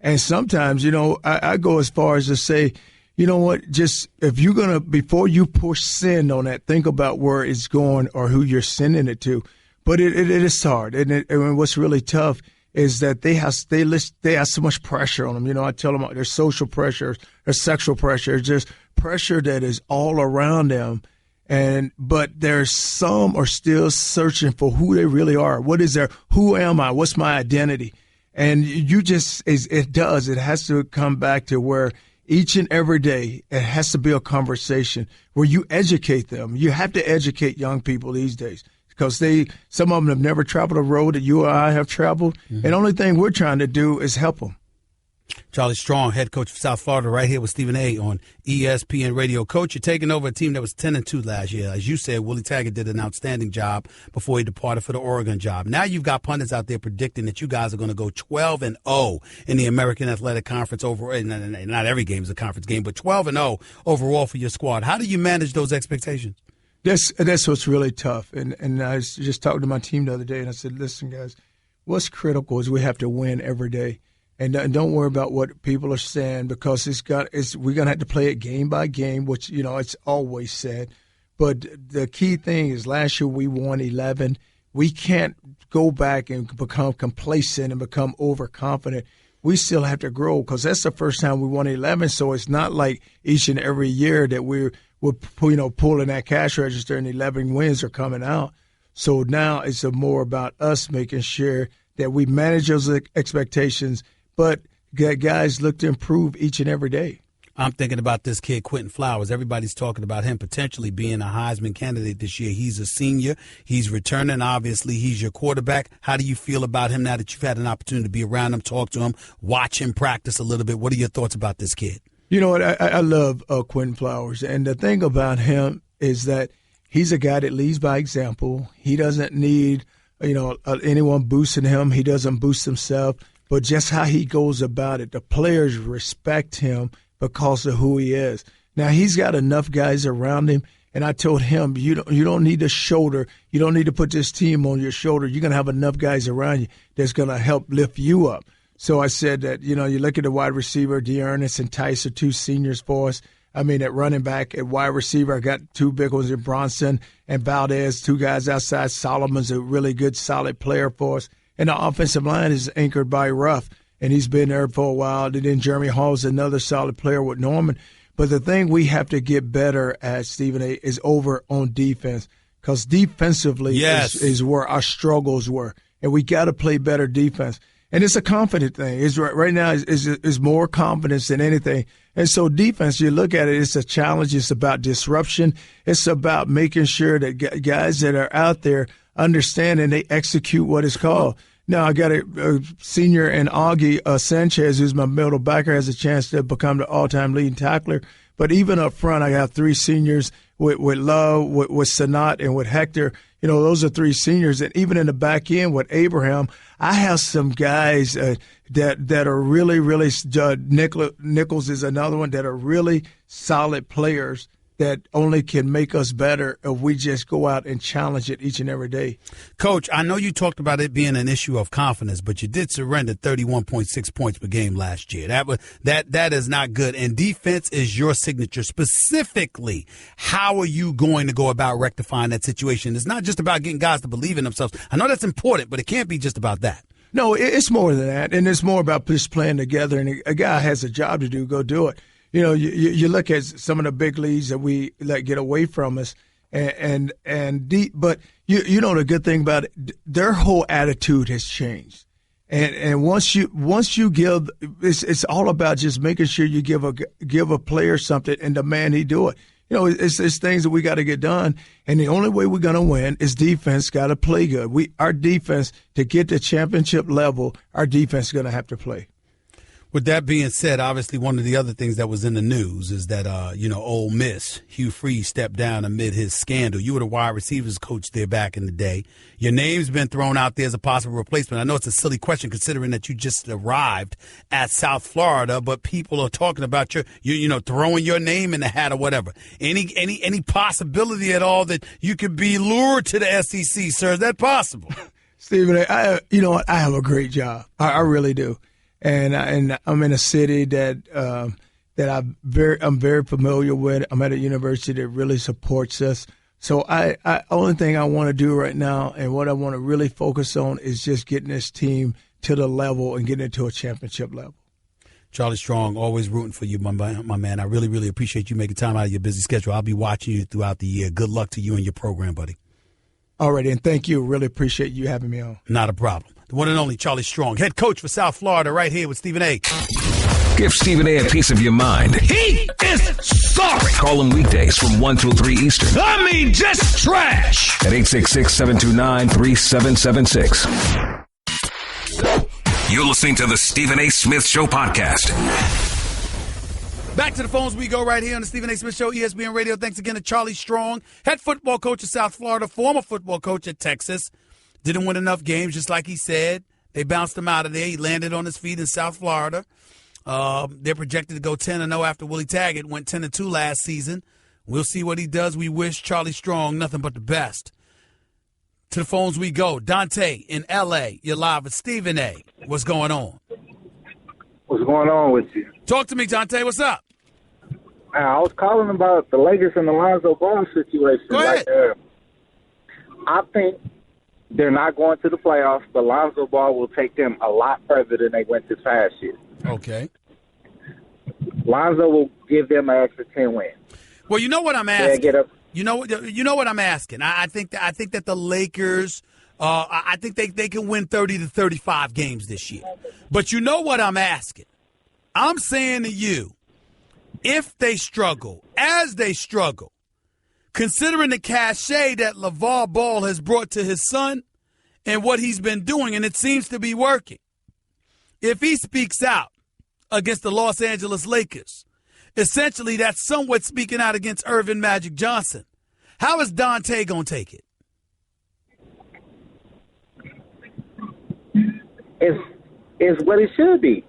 And sometimes, I go as far as to say, you know what, just if you're going to, before you push send on that, think about where it's going or who you're sending it to. But it is hard. And what's really tough is that they have so much pressure on them. I tell them there's social pressure, there's sexual pressure, there's just pressure that is all around them. But there's some are still searching for who they really are. Who am I? What's my identity? And it has to come back to where each and every day it has to be a conversation where you educate them. You have to educate young people these days because some of them have never traveled a road that you or I have traveled. Mm-hmm. And the only thing we're trying to do is help them. Charlie Strong, head coach of South Florida, right here with Stephen A. on ESPN Radio. Coach, you're taking over a team that was 10-2 last year. As you said, Willie Taggart did an outstanding job before he departed for the Oregon job. Now you've got pundits out there predicting that you guys are going to go 12-0 in the American Athletic Conference overall. Not every game is a conference game, but 12-0 overall for your squad. How do you manage those expectations? That's what's really tough. And I was just talking to my team the other day, and I said, listen, guys, what's critical is we have to win every day. And don't worry about what people are saying because we're going to have to play it game by game, which, it's always said. But the key thing is last year we won 11. We can't go back and become complacent and become overconfident. We still have to grow because that's the first time we won 11. So it's not like each and every year that we're pulling that cash register and 11 wins are coming out. So now it's more about us making sure that we manage those expectations, but guys look to improve each and every day. I'm thinking about this kid, Quentin Flowers. Everybody's talking about him potentially being a Heisman candidate this year. He's a senior. He's returning. Obviously, he's your quarterback. How do you feel about him now that you've had an opportunity to be around him, talk to him, watch him practice a little bit? What are your thoughts about this kid? You know what? I love Quentin Flowers. And the thing about him is that he's a guy that leads by example. He doesn't need anyone boosting him. He doesn't boost himself. But just how he goes about it, the players respect him because of who he is. Now, he's got enough guys around him, and I told him, you don't need a shoulder. You don't need to put this team on your shoulder. You're going to have enough guys around you that's going to help lift you up. So I said that, you look at the wide receiver, Dearness and Tice are two seniors for us. I mean, at running back, at wide receiver, I got two big ones in Bronson and Valdez, two guys outside. Solomon's a really good, solid player for us. And the offensive line is anchored by Ruff, and he's been there for a while. And then Jeremy Hall's another solid player with Norman. But the thing we have to get better at, Stephen A., is over on defense because defensively is where our struggles were. And we got to play better defense. And it's a confident thing. It's right now is more confidence than anything. And so defense, you look at it, it's a challenge. It's about disruption. It's about making sure that guys that are out there understand and they execute what is called. Now, I got a senior in Augie Sanchez, who's my middle backer, has a chance to become the all-time leading tackler. But even up front, I got three seniors with Love, with Sanat, and with Hector. You know, those are three seniors. And even in the back end with Abraham, I have some guys that are really, really Nichols is another one that are really solid players that only can make us better if we just go out and challenge it each and every day. Coach, I know you talked about it being an issue of confidence, but you did surrender 31.6 points per game last year. That is not good. And defense is your signature. Specifically, how are you going to go about rectifying that situation? It's not just about getting guys to believe in themselves. I know that's important, but it can't be just about that. No, it's more than that, and it's more about just playing together. And a guy has a job to do, go do it. You know, you look at some of the big leagues that we let get away from us, but you know the good thing about it, their whole attitude has changed, and once you give, it's all about just making sure you give a player something and demand he do it. You know, it's things that we got to get done, and the only way we're going to win is defense got to play good. Our defense, to get to championship level, our defense is going to have to play. With that being said, obviously one of the other things that was in the news is that, Ole Miss, Hugh Freeze stepped down amid his scandal. You were the wide receivers coach there back in the day. Your name's been thrown out there as a possible replacement. I know it's a silly question considering that you just arrived at South Florida, but people are talking about you throwing your name in the hat or whatever. Any possibility at all that you could be lured to the SEC, sir? Is that possible? Stephen, I have a great job. I really do. And I'm in a city that I'm very familiar with. I'm at a university that really supports us. So only thing I want to do right now and what I want to really focus on is just getting this team to the level and getting it to a championship level. Charlie Strong, always rooting for you, my man. I really, really appreciate you making time out of your busy schedule. I'll be watching you throughout the year. Good luck to you and your program, buddy. All right, and thank you. Really appreciate you having me on. Not a problem. The one and only Charlie Strong, head coach for South Florida, right here with Stephen A. Give Stephen A. piece of your mind. He is sorry. Call him weekdays from 1 till 3 Eastern. I mean, just trash. At 866-729-3776. You're listening to the Stephen A. Smith Show podcast. Back to the phones we go right here on the Stephen A. Smith Show, ESPN Radio. Thanks again to Charlie Strong, head football coach of South Florida, former football coach at Texas. Didn't win enough games, just like he said. They bounced him out of there. He landed on his feet in South Florida. They're projected to go 10-0 after Willie Taggart went 10-2 last season. We'll see what he does. We wish Charlie Strong nothing but the best. To the phones we go. Dante in L.A., you're live with Stephen A. What's going on? What's going on with you? Talk to me, Dante. What's up? I was calling about the Lakers and the Lonzo Ball situation. Go ahead. I think they're not going to the playoffs, but Lonzo Ball will take them a lot further than they went this past year. Okay. Lonzo will give them an extra 10 wins. Well, you know what I'm asking. You know what I'm asking. I think that the Lakers, I think they can win 30 to 35 games this year. But you know what I'm asking. I'm saying to you, if they struggle, as they struggle, considering the cachet that LeVar Ball has brought to his son and what he's been doing, and it seems to be working, if he speaks out against the Los Angeles Lakers, essentially that's somewhat speaking out against Irvin Magic Johnson. How is Dante going to take it? It's what it should be.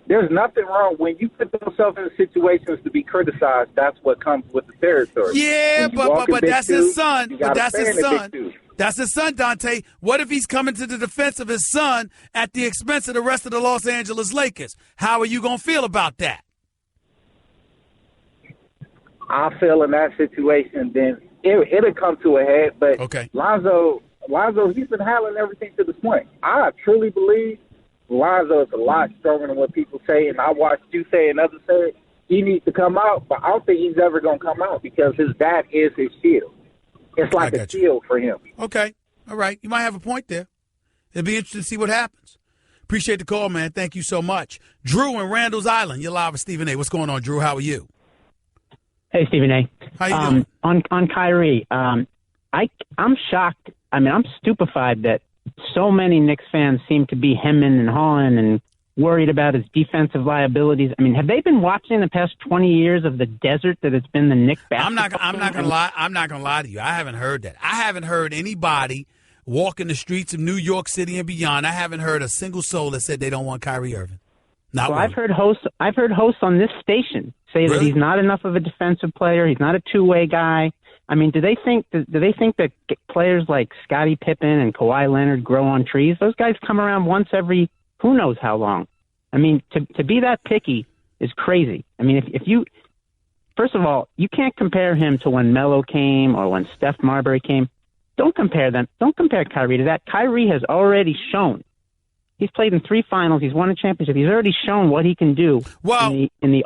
There's nothing wrong when you put yourself in situations to be criticized. That's what comes with the territory. Yeah, but that's his son. But that's his son. That's his son, Dante. What if he's coming to the defense of his son at the expense of the rest of the Los Angeles Lakers? How are you going to feel about that? I feel in that situation, then it'll come to a head. But okay. Lonzo, he's been handling everything to this point. I truly believe Lonzo is a lot stronger than what people say, and I watched you say and others say he needs to come out, but I don't think he's ever going to come out because his dad is his shield. It's like a shield for him. Okay. All right. You might have a point there. It'll be interesting to see what happens. Appreciate the call, man. Thank you so much. Drew in Randall's Island. You're live with Stephen A. What's going on, Drew? How are you? Hey, Stephen A. How you doing? On Kyrie, I'm shocked. I mean, I'm stupefied that so many Knicks fans seem to be hemming and hawing and worried about his defensive liabilities. I mean, have they been watching the past 20 years of the desert that it's been the Knicks basketball? I'm not gonna lie. I'm not gonna lie to you. I haven't heard that. I haven't heard anybody walking the streets of New York City and beyond. I haven't heard a single soul that said they don't want Kyrie Irving. Not well, one. I've heard hosts on this station say that he's not enough of a defensive player. He's not a two-way guy. I mean, do they think that players like Scottie Pippen and Kawhi Leonard grow on trees? Those guys come around once every who knows how long. I mean, to be that picky is crazy. I mean, if you first of all, you can't compare him to when Melo came or when Steph Marbury came. Don't compare them. Don't compare Kyrie to that. Kyrie has already shown. He's played in 3 finals. He's won a championship. He's already shown what he can do in the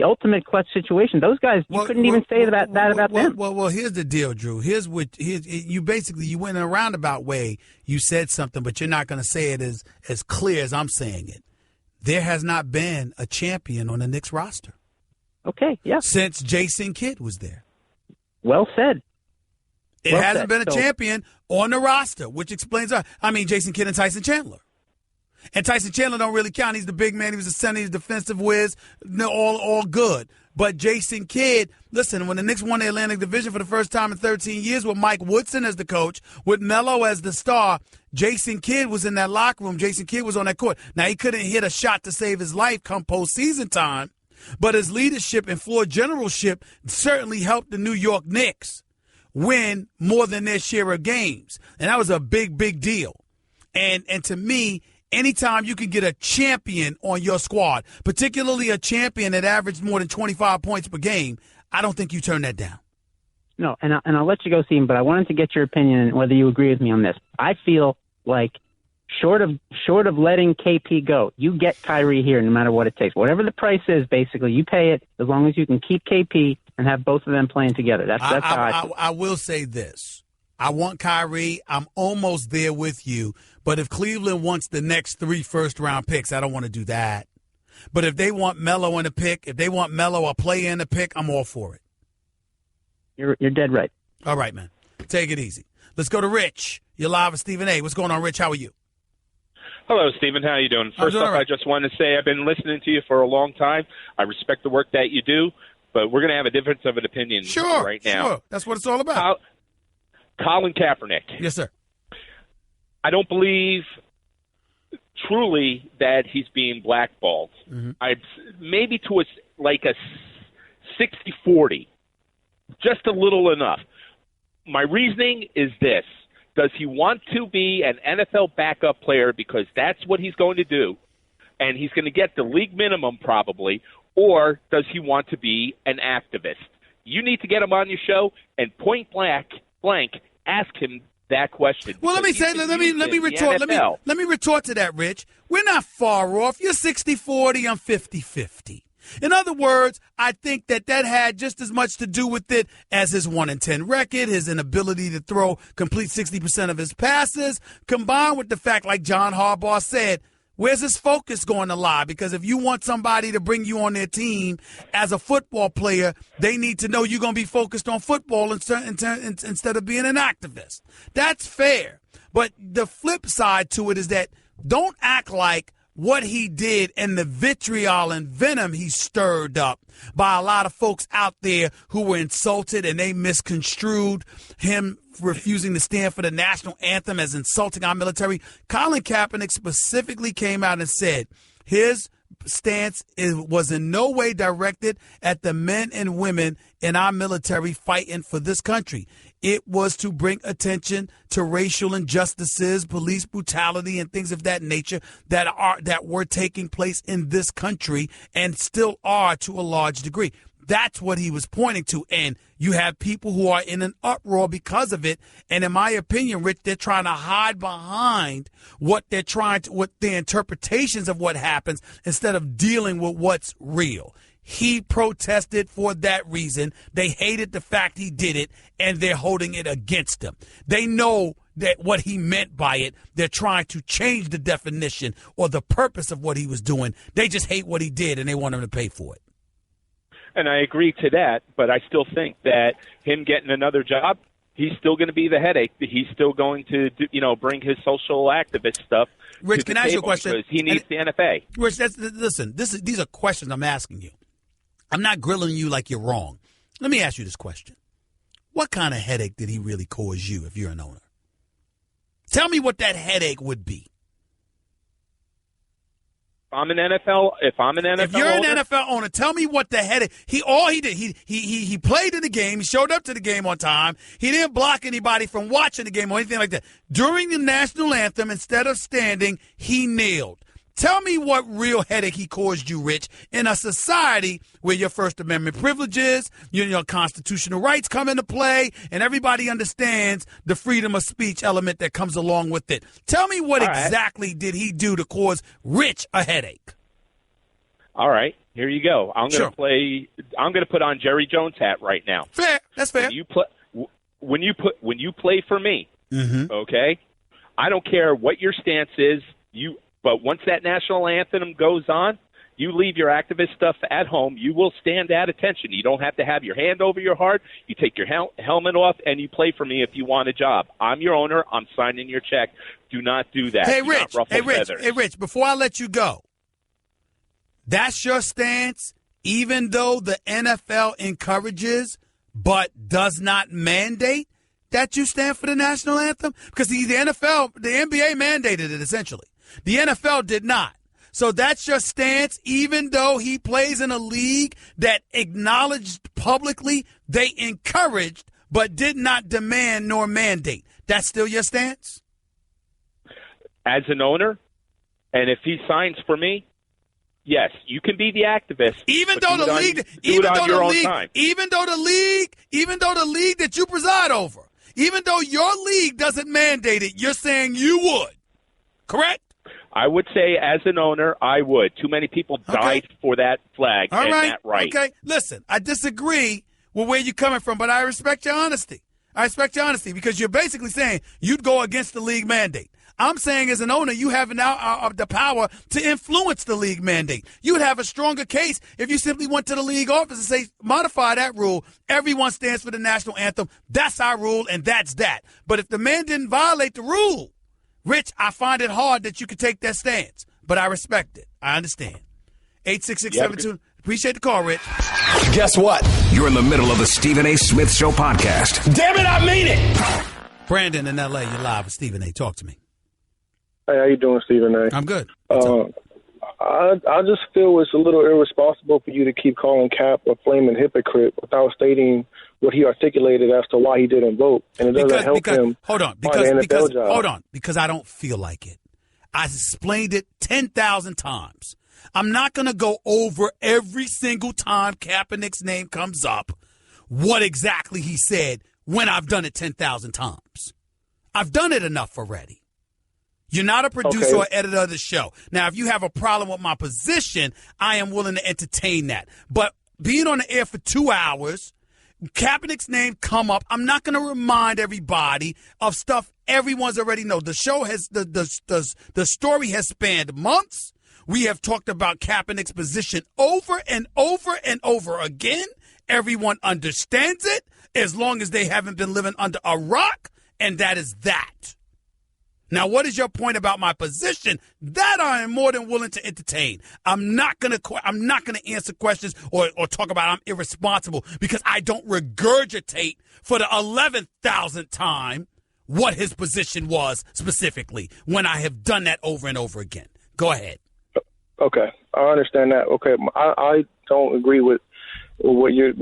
ultimate clutch situation. Those guys, you couldn't even say that about them. Well, here's the deal, Drew. Here's you went in a roundabout way. You said something, but you're not going to say it as clear as I'm saying it. There has not been a champion on the Knicks roster. Okay, yeah. Since Jason Kidd was there. Well said. It hasn't been a champion on the roster, which explains. Jason Kidd and Tyson Chandler. And Tyson Chandler don't really count. He's the big man. He was a center. He's a defensive whiz. All good. But Jason Kidd, listen, when the Knicks won the Atlantic Division for the first time in 13 years with Mike Woodson as the coach, with Melo as the star, Jason Kidd was in that locker room. Jason Kidd was on that court. Now, he couldn't hit a shot to save his life come postseason time, but his leadership and floor generalship certainly helped the New York Knicks win more than their share of games. And that was a big, big deal. And to me, anytime you can get a champion on your squad, particularly a champion that averaged more than 25 points per game, I don't think you turn that down. No, and I'll let you go, Stephen, but I wanted to get your opinion and whether you agree with me on this. I feel like short of letting KP go, you get Kyrie here no matter what it takes. Whatever the price is, basically, you pay it as long as you can keep KP and have both of them playing together. That's how I feel. I will say this. I want Kyrie. I'm almost there with you. But if Cleveland wants the next 3 first-round picks, I don't want to do that. But if they want Melo in a pick, if they want Melo a player in a pick, I'm all for it. You're dead right. All right, man. Take it easy. Let's go to Rich. You're live with Stephen A. What's going on, Rich? How are you? Hello, Stephen. How are you doing? First off, I just want to say I've been listening to you for a long time. I respect the work that you do, but we're going to have a difference of an opinion right now. Sure. That's what it's all about. Colin Kaepernick. Yes, sir. I don't believe truly that he's being blackballed. Mm-hmm. Maybe to a 60-40, just a little enough. My reasoning is this. Does he want to be an NFL backup player because that's what he's going to do, and he's going to get the league minimum probably, or does he want to be an activist? You need to get him on your show and point blank ask him that question. Well, let me retort to that, Rich. We're not far off. You're 60-40, I'm 50-50. In other words, I think that had just as much to do with it as his 1-10 record, his inability to complete 60% of his passes, combined with the fact, like John Harbaugh said, where's his focus going to lie? Because if you want somebody to bring you on their team as a football player, they need to know you're going to be focused on football instead of being an activist. That's fair. But the flip side to it is that don't act like what he did and the vitriol and venom he stirred up by a lot of folks out there who were insulted and they misconstrued him refusing to stand for the national anthem as insulting our military. Colin Kaepernick specifically came out and said his stance was in no way directed at the men and women in our military fighting for this country. It was to bring attention to racial injustices, police brutality, and things of that nature that were taking place in this country and still are to a large degree. That's what he was pointing to. And you have people who are in an uproar because of it. And in my opinion, Rich, they're trying to hide behind what their interpretations of what happens instead of dealing with what's real. He protested for that reason. They hated the fact he did it, and they're holding it against him. They know that what he meant by it. They're trying to change the definition or the purpose of what he was doing. They just hate what he did, and they want him to pay for it. And I agree to that, but I still think that him getting another job, he's still going to be the headache. He's still going to, bring his social activist stuff. Rich, can I ask you a question? Because he needs the NFA. Rich, listen, these are questions I'm asking you. I'm not grilling you like you're wrong. Let me ask you this question. What kind of headache did he really cause you if you're an owner? Tell me what that headache would be. If I'm an NFL If you're owner, an NFL owner, tell me what the headache. He did. He played in the game. He showed up to the game on time. He didn't block anybody from watching the game or anything like that. During the national anthem, instead of standing, he kneeled. Tell me what real headache he caused you, Rich, in a society where your First Amendment privileges, your constitutional rights come into play, and everybody understands the freedom of speech element that comes along with it. Tell me what exactly did he do to cause Rich a headache? All right, here you go. I'm going to put on Jerry Jones' hat right now. Fair, that's fair. When you play for me, okay, I don't care what your stance is. But once that national anthem goes on, you leave your activist stuff at home. You will stand at attention. You don't have to have your hand over your heart. You take your helmet off, and you play for me if you want a job. I'm your owner. I'm signing your check. Do not do that. Hey, Do Rich. not ruffle feathers. Hey, Rich, before I let you go, that's your stance, even though the NFL encourages but does not mandate that you stand for the national anthem? Because the NBA mandated it, essentially. The NFL did not. So that's your stance, even though he plays in a league that acknowledged publicly they encouraged but did not demand nor mandate. That's still your stance? As an owner, and if he signs for me, yes, you can be the activist. Even though the league that you preside over, even though your league doesn't mandate it, you're saying you would. Correct? I would say, as an owner, I would. Too many people died for that flag and that right. Okay, listen, I disagree with where you're coming from, but I respect your honesty. Because you're basically saying you'd go against the league mandate. I'm saying as an owner, you have now the power to influence the league mandate. You would have a stronger case if you simply went to the league office and say, modify that rule. Everyone stands for the national anthem. That's our rule, and that's that. But if the man didn't violate the rule, Rich, I find it hard that you could take that stance, but I respect it. I understand. 86672. Appreciate the call, Rich. Guess what? You're in the middle of the Stephen A. Smith Show podcast. Damn it, I mean it. Brandon in L.A., you're live with Stephen A. Talk to me. Hey, how you doing, Stephen A? I'm good. I just feel it's a little irresponsible for you to keep calling Cap a flaming hypocrite without stating what he articulated as to why he didn't vote, and it doesn't help him find an NFL job. Hold on, because I don't feel like it. I explained it 10,000 times. I'm not going to go over every single time Kaepernick's name comes up what exactly he said when I've done it 10,000 times. I've done it enough already. You're not a producer or editor of the show. Now, if you have a problem with my position, I am willing to entertain that. But being on the air for 2 hours, Kaepernick's name come up, I'm not going to remind everybody of stuff everyone's already know. The show has the story has spanned months. We have talked about Kaepernick's position over and over and over again. Everyone understands it as long as they haven't been living under a rock, and that is that. Now, what is your point about my position? That I am more than willing to entertain. I'm not gonna answer questions or talk about I'm irresponsible because I don't regurgitate for the 11,000th time what his position was specifically when I have done that over and over again. Go ahead. Okay, I understand that. Okay, I don't agree with your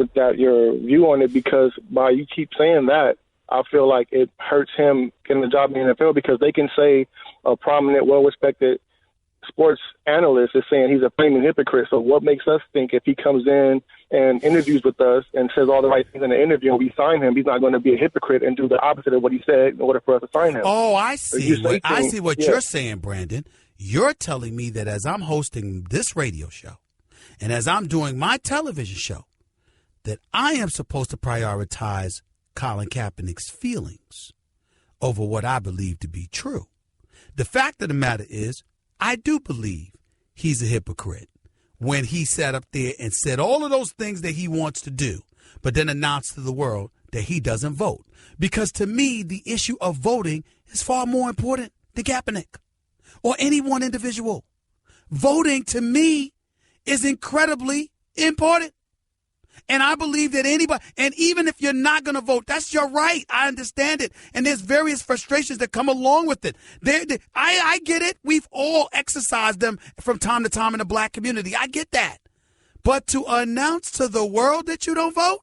view on it because by you keep saying that, I feel like it hurts him getting a job in the NFL because they can say a prominent, well-respected sports analyst is saying he's a flaming hypocrite. So what makes us think if he comes in and interviews with us and says all the right things in the interview and we sign him, he's not going to be a hypocrite and do the opposite of what he said in order for us to sign him? Oh, I see. What you're saying, Brandon. You're telling me that as I'm hosting this radio show and as I'm doing my television show, that I am supposed to prioritize Colin Kaepernick's feelings over what I believe to be true. The fact of the matter is, I do believe he's a hypocrite when he sat up there and said all of those things that he wants to do, but then announced to the world that he doesn't vote. Because to me, the issue of voting is far more important than Kaepernick or any one individual. Voting, to me, is incredibly important. And I believe that anybody, and even if you're not going to vote, that's your right. I understand it. And there's various frustrations that come along with it. I get it. We've all exercised them from time to time in the black community. I get that. But to announce to the world that you don't vote,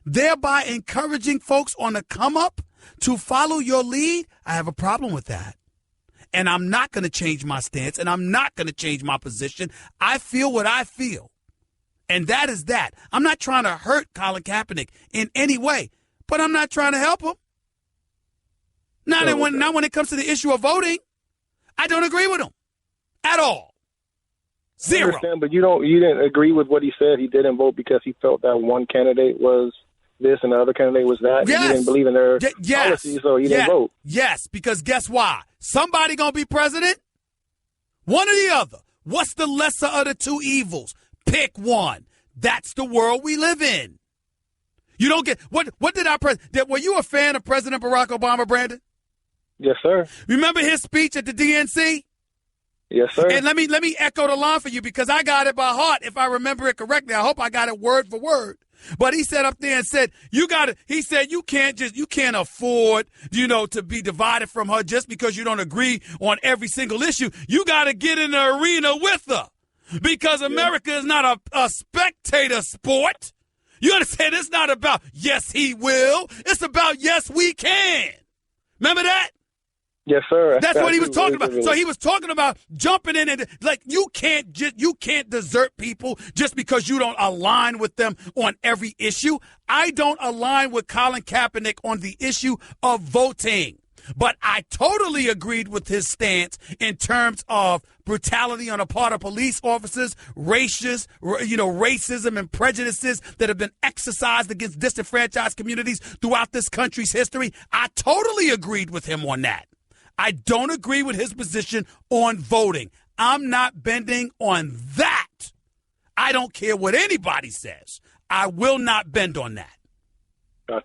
thereby encouraging folks on the come up to follow your lead, I have a problem with that. And I'm not going to change my stance, and I'm not going to change my position. I feel what I feel. And that is that. I'm not trying to hurt Colin Kaepernick in any way, but I'm not trying to help him. Not when it comes to the issue of voting, I don't agree with him at all. Zero. I understand, but you didn't agree with what he said. He didn't vote because he felt that one candidate was this and the other candidate was that. Yes. You didn't believe in their policies, so you didn't vote. Yes, because guess why? Somebody going to be president? One or the other. What's the lesser of the two evils? Pick one. That's the world we live in. You don't get what did our president? Were you a fan of President Barack Obama, Brandon? Yes, sir. Remember his speech at the DNC? Yes, sir. And let me echo the line for you because I got it by heart. If I remember it correctly, I hope I got it word for word. But he said up there and said, you can't afford, to be divided from her just because you don't agree on every single issue. You got to get in the arena with her. Because America is not a spectator sport. You understand? It's not about yes, he will. It's about yes, we can. Remember that? Yes, sir. That's what he was talking about. So he was talking about jumping in and you can't desert people just because you don't align with them on every issue. I don't align with Colin Kaepernick on the issue of voting. But I totally agreed with his stance in terms of brutality on the part of police officers, racism and prejudices that have been exercised against disenfranchised communities throughout this country's history. I totally agreed with him on that. I don't agree with his position on voting. I'm not bending on that. I don't care what anybody says. I will not bend on that. I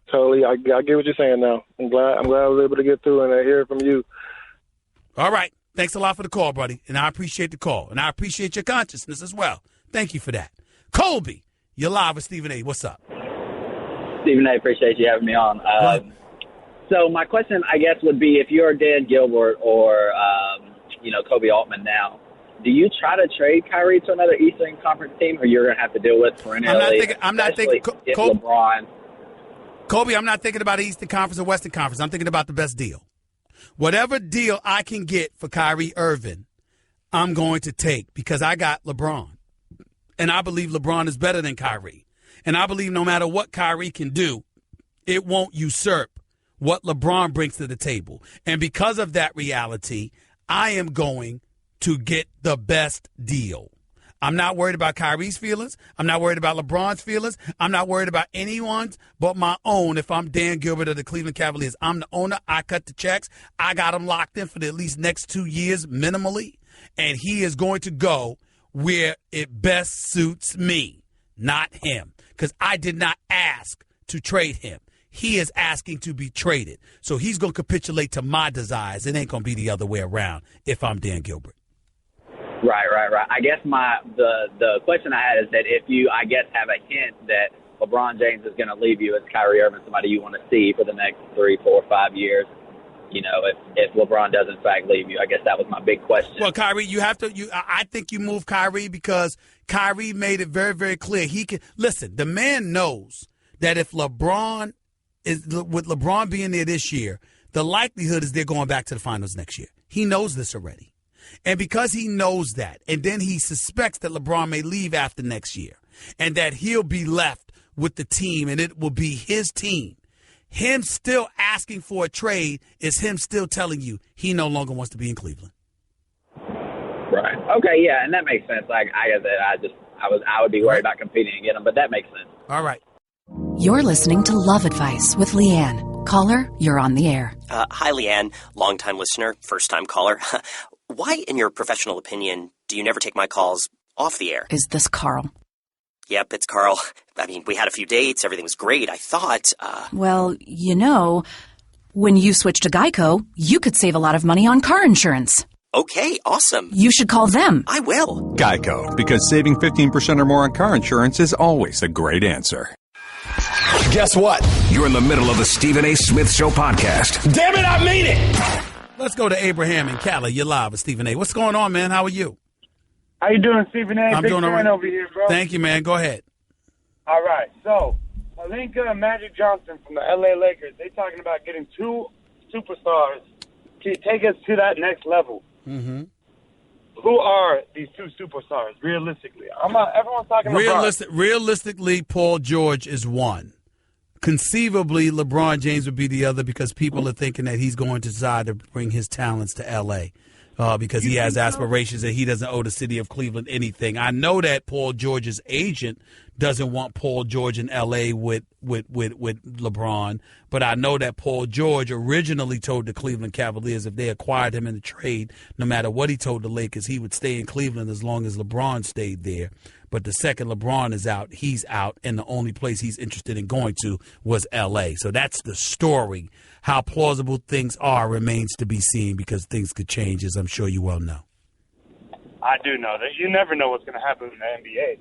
get what you're saying now. I'm glad I was able to get through and hear it from you. All right. Thanks a lot for the call, buddy. And I appreciate the call. And I appreciate your consciousness as well. Thank you for that. Colby, you're live with Stephen A. What's up? Stephen A., appreciate you having me on. So my question, I guess, would be if you're Dan Gilbert or, Kobe Altman now, do you try to trade Kyrie to another Eastern Conference team, or you're going to have to deal with perennially? I'm not thinking LeBron. Kobe, I'm not thinking about the Eastern Conference or Western Conference. I'm thinking about the best deal. Whatever deal I can get for Kyrie Irving, I'm going to take because I got LeBron. And I believe LeBron is better than Kyrie. And I believe no matter what Kyrie can do, it won't usurp what LeBron brings to the table. And because of that reality, I am going to get the best deal. I'm not worried about Kyrie's feelings. I'm not worried about LeBron's feelings. I'm not worried about anyone's but my own. If I'm Dan Gilbert of the Cleveland Cavaliers, I'm the owner. I cut the checks. I got him locked in for the at least next 2 years minimally. And he is going to go where it best suits me, not him. Because I did not ask to trade him. He is asking to be traded. So he's going to capitulate to my desires. It ain't going to be the other way around if I'm Dan Gilbert. Right. I guess the question I had is that if you, I guess, have a hint that LeBron James is going to leave you as Kyrie Irving, somebody you want to see for the next 3, 4, 5 years, if LeBron does in fact leave you, I guess that was my big question. Well, Kyrie, I think you move Kyrie because Kyrie made it very, very clear. He can listen. The man knows that if LeBron with LeBron being there this year, the likelihood is they're going back to the finals next year. He knows this already. And because he knows that, and then he suspects that LeBron may leave after next year, and that he'll be left with the team, and it will be his team, him still asking for a trade is him still telling you he no longer wants to be in Cleveland. Right. Okay, yeah, and that makes sense. I guess that I would be worried about competing against him, but that makes sense. All right. You're listening to Love Advice with Leanne. Caller, you're on the air. Hi, Leanne. Longtime listener, first-time caller. Why, in your professional opinion, do you never take my calls off the air? Is this Carl? Yep, it's Carl. I mean, we had a few dates. Everything was great. I thought, Well, when you switch to Geico, you could save a lot of money on car insurance. Okay, awesome. You should call them. I will. Geico, because saving 15% or more on car insurance is always a great answer. Guess what? You're in the middle of the Stephen A. Smith Show podcast. Damn it, I mean it! Let's go to Abraham in Cali. You're live with Stephen A. What's going on, man? How are you? How you doing, Stephen A? I'm Big doing all fan right. over here, bro. Thank you, man. Go ahead. All right. So, Alinka and Magic Johnson from the L.A. Lakers, they talking about getting 2 superstars to take us to that next level. Mm-hmm. Who are these 2 superstars, realistically? Everyone's talking about Realistically, Paul George is one. Conceivably, LeBron James would be the other because people are thinking that he's going to decide to bring his talents to L.A. Because he has aspirations and he doesn't owe the city of Cleveland anything. I know that Paul George's agent doesn't want Paul George in L.A. with LeBron, but I know that Paul George originally told the Cleveland Cavaliers if they acquired him in the trade, no matter what he told the Lakers, he would stay in Cleveland as long as LeBron stayed there. But the second LeBron is out, he's out, and the only place he's interested in going to was L.A. So that's the story. How plausible things are remains to be seen because things could change, as I'm sure you well know. I do know that. You never know what's going to happen in the NBA.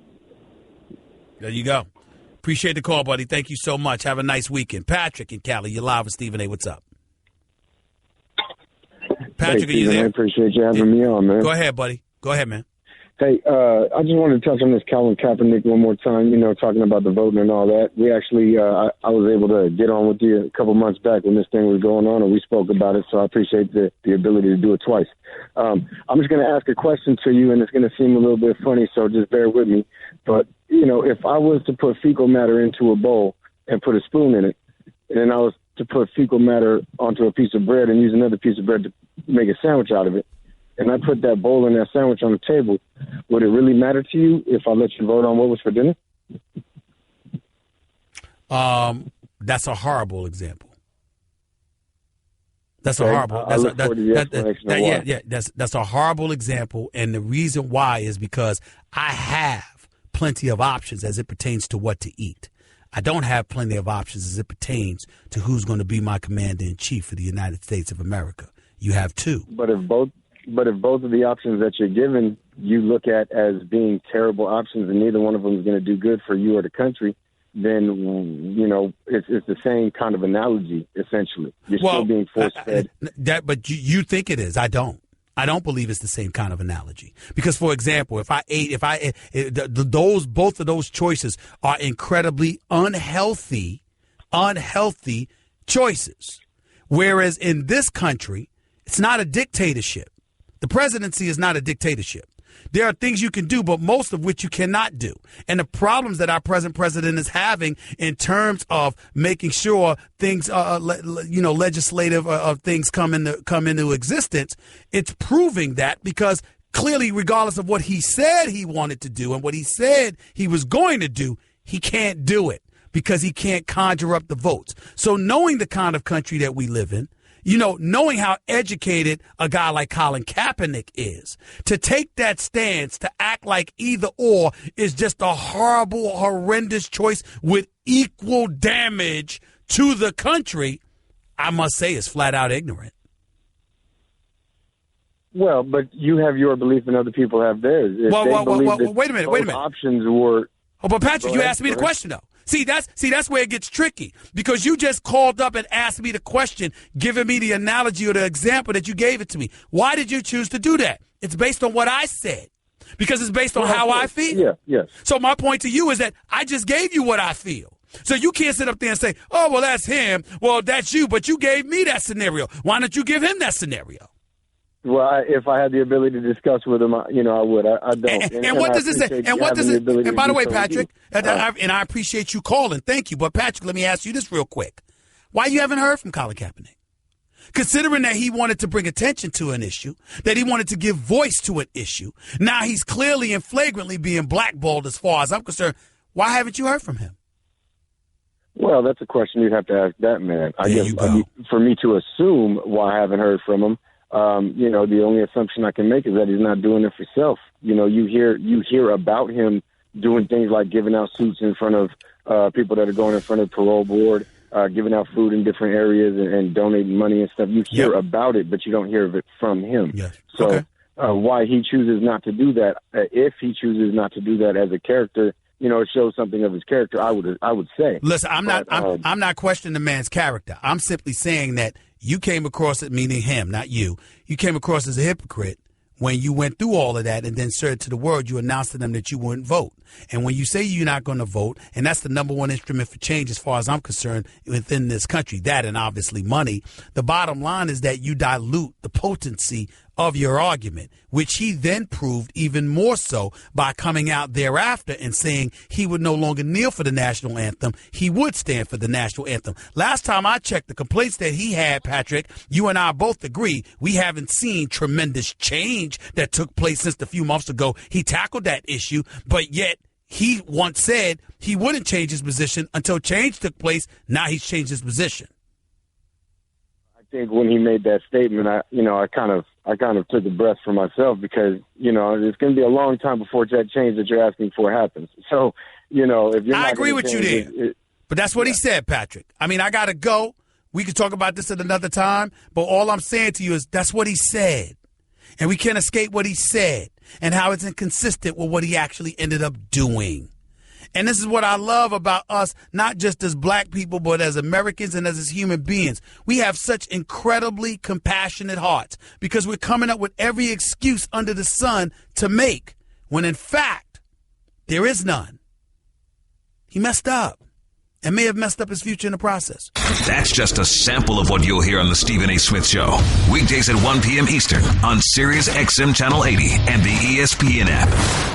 There you go. Appreciate the call, buddy. Thank you so much. Have a nice weekend. Patrick in Cali, you're live with Stephen A. What's up? Patrick, hey, are you there? I appreciate you having me on, man. Go ahead, buddy. Go ahead, man. Hey, I just wanted to touch on this Colin Kaepernick one more time, talking about the voting and all that. We actually, I was able to get on with you a couple months back when this thing was going on, and we spoke about it, so I appreciate the ability to do it twice. I'm just going to ask a question to you, and it's going to seem a little bit funny, so just bear with me. But, if I was to put fecal matter into a bowl and put a spoon in it, and then I was to put fecal matter onto a piece of bread and use another piece of bread to make a sandwich out of it, and I put that bowl and that sandwich on the table, would it really matter to you if I let you vote on what was for dinner? That's a horrible example. That's a horrible. That's a horrible example, and the reason why is because I have plenty of options as it pertains to what to eat. I don't have plenty of options as it pertains to who's going to be my commander in chief for the United States of America. You have 2. But if both of the options that you're given you look at as being terrible options and neither one of them is going to do good for you or the country, then, it's the same kind of analogy, essentially. You're still being force-fed. But you think it is. I don't. I don't believe it's the same kind of analogy. Because, for example, both of those choices are incredibly unhealthy choices. Whereas in this country, it's not a dictatorship. The presidency is not a dictatorship. There are things you can do, but most of which you cannot do. And the problems that our present president is having in terms of making sure things, legislative things come into existence, it's proving that because clearly, regardless of what he said he wanted to do and what he said he was going to do, he can't do it because he can't conjure up the votes. So knowing the kind of country that we live in, knowing how educated a guy like Colin Kaepernick is, to take that stance, to act like either or is just a horrible, horrendous choice with equal damage to the country, I must say is flat out ignorant. Well, but you have your belief and other people have theirs. Wait a minute. Options were. Oh, but Patrick, you asked me the question, though. See, that's where it gets tricky because you just called up and asked me the question, giving me the analogy or the example that you gave it to me. Why did you choose to do that? It's based on what I said because it's based on how I feel. Yeah. So my point to you is that I just gave you what I feel. So you can't sit up there and say, oh, well, that's him. Well, that's you. But you gave me that scenario. Why don't you give him that scenario? Well, if I had the ability to discuss with him, I would. I don't. And what does it say? And what does it? And by the way, Patrick, and I appreciate you calling. Thank you. But Patrick, let me ask you this real quick: why you haven't heard from Colin Kaepernick? Considering that he wanted to bring attention to an issue, that he wanted to give voice to an issue, now he's clearly and flagrantly being blackballed. As far as I'm concerned, why haven't you heard from him? Well, that's a question you'd have to ask that man. I guess for me to assume why I haven't heard from him. The only assumption I can make is that he's not doing it for self. You hear about him doing things like giving out suits in front of people that are going in front of parole board, giving out food in different areas and donating money and stuff. You hear about it, but you don't hear of it from him. Yes. So Okay. Why he chooses not to do that, if he chooses not to do that as a character, it shows something of his character, I would say. Listen, I'm not questioning the man's character. I'm simply saying that you came across it, meaning him, not you. You came across as a hypocrite when you went through all of that and then said to the world, you announced to them that you wouldn't vote. And when you say you're not going to vote, and that's the number one instrument for change as far as I'm concerned within this country, that and obviously money, the bottom line is that you dilute the potency of your argument, which he then proved even more so by coming out thereafter and saying he would no longer kneel for the national anthem. He would stand for the national anthem. Last time I checked, the complaints that he had, Patrick, you and I both agree, we haven't seen tremendous change that took place since a few months ago. He tackled that issue, but yet he once said he wouldn't change his position until change took place. Now he's changed his position. I think when he made that statement, I kind of took a breath for myself because, it's going to be a long time before that change that you're asking for happens. So, if you're I not agree gonna with you change there. But that's what he said, Patrick. I mean, I got to go. We could talk about this at another time. But all I'm saying to you is that's what he said. And we can't escape what he said and how it's inconsistent with what he actually ended up doing. And this is what I love about us, not just as black people, but as Americans and as human beings. We have such incredibly compassionate hearts because we're coming up with every excuse under the sun to make, when in fact, there is none. He messed up and may have messed up his future in the process. That's just a sample of what you'll hear on the Stephen A. Smith Show. Weekdays at 1 p.m. Eastern on Sirius XM Channel 80 and the ESPN app.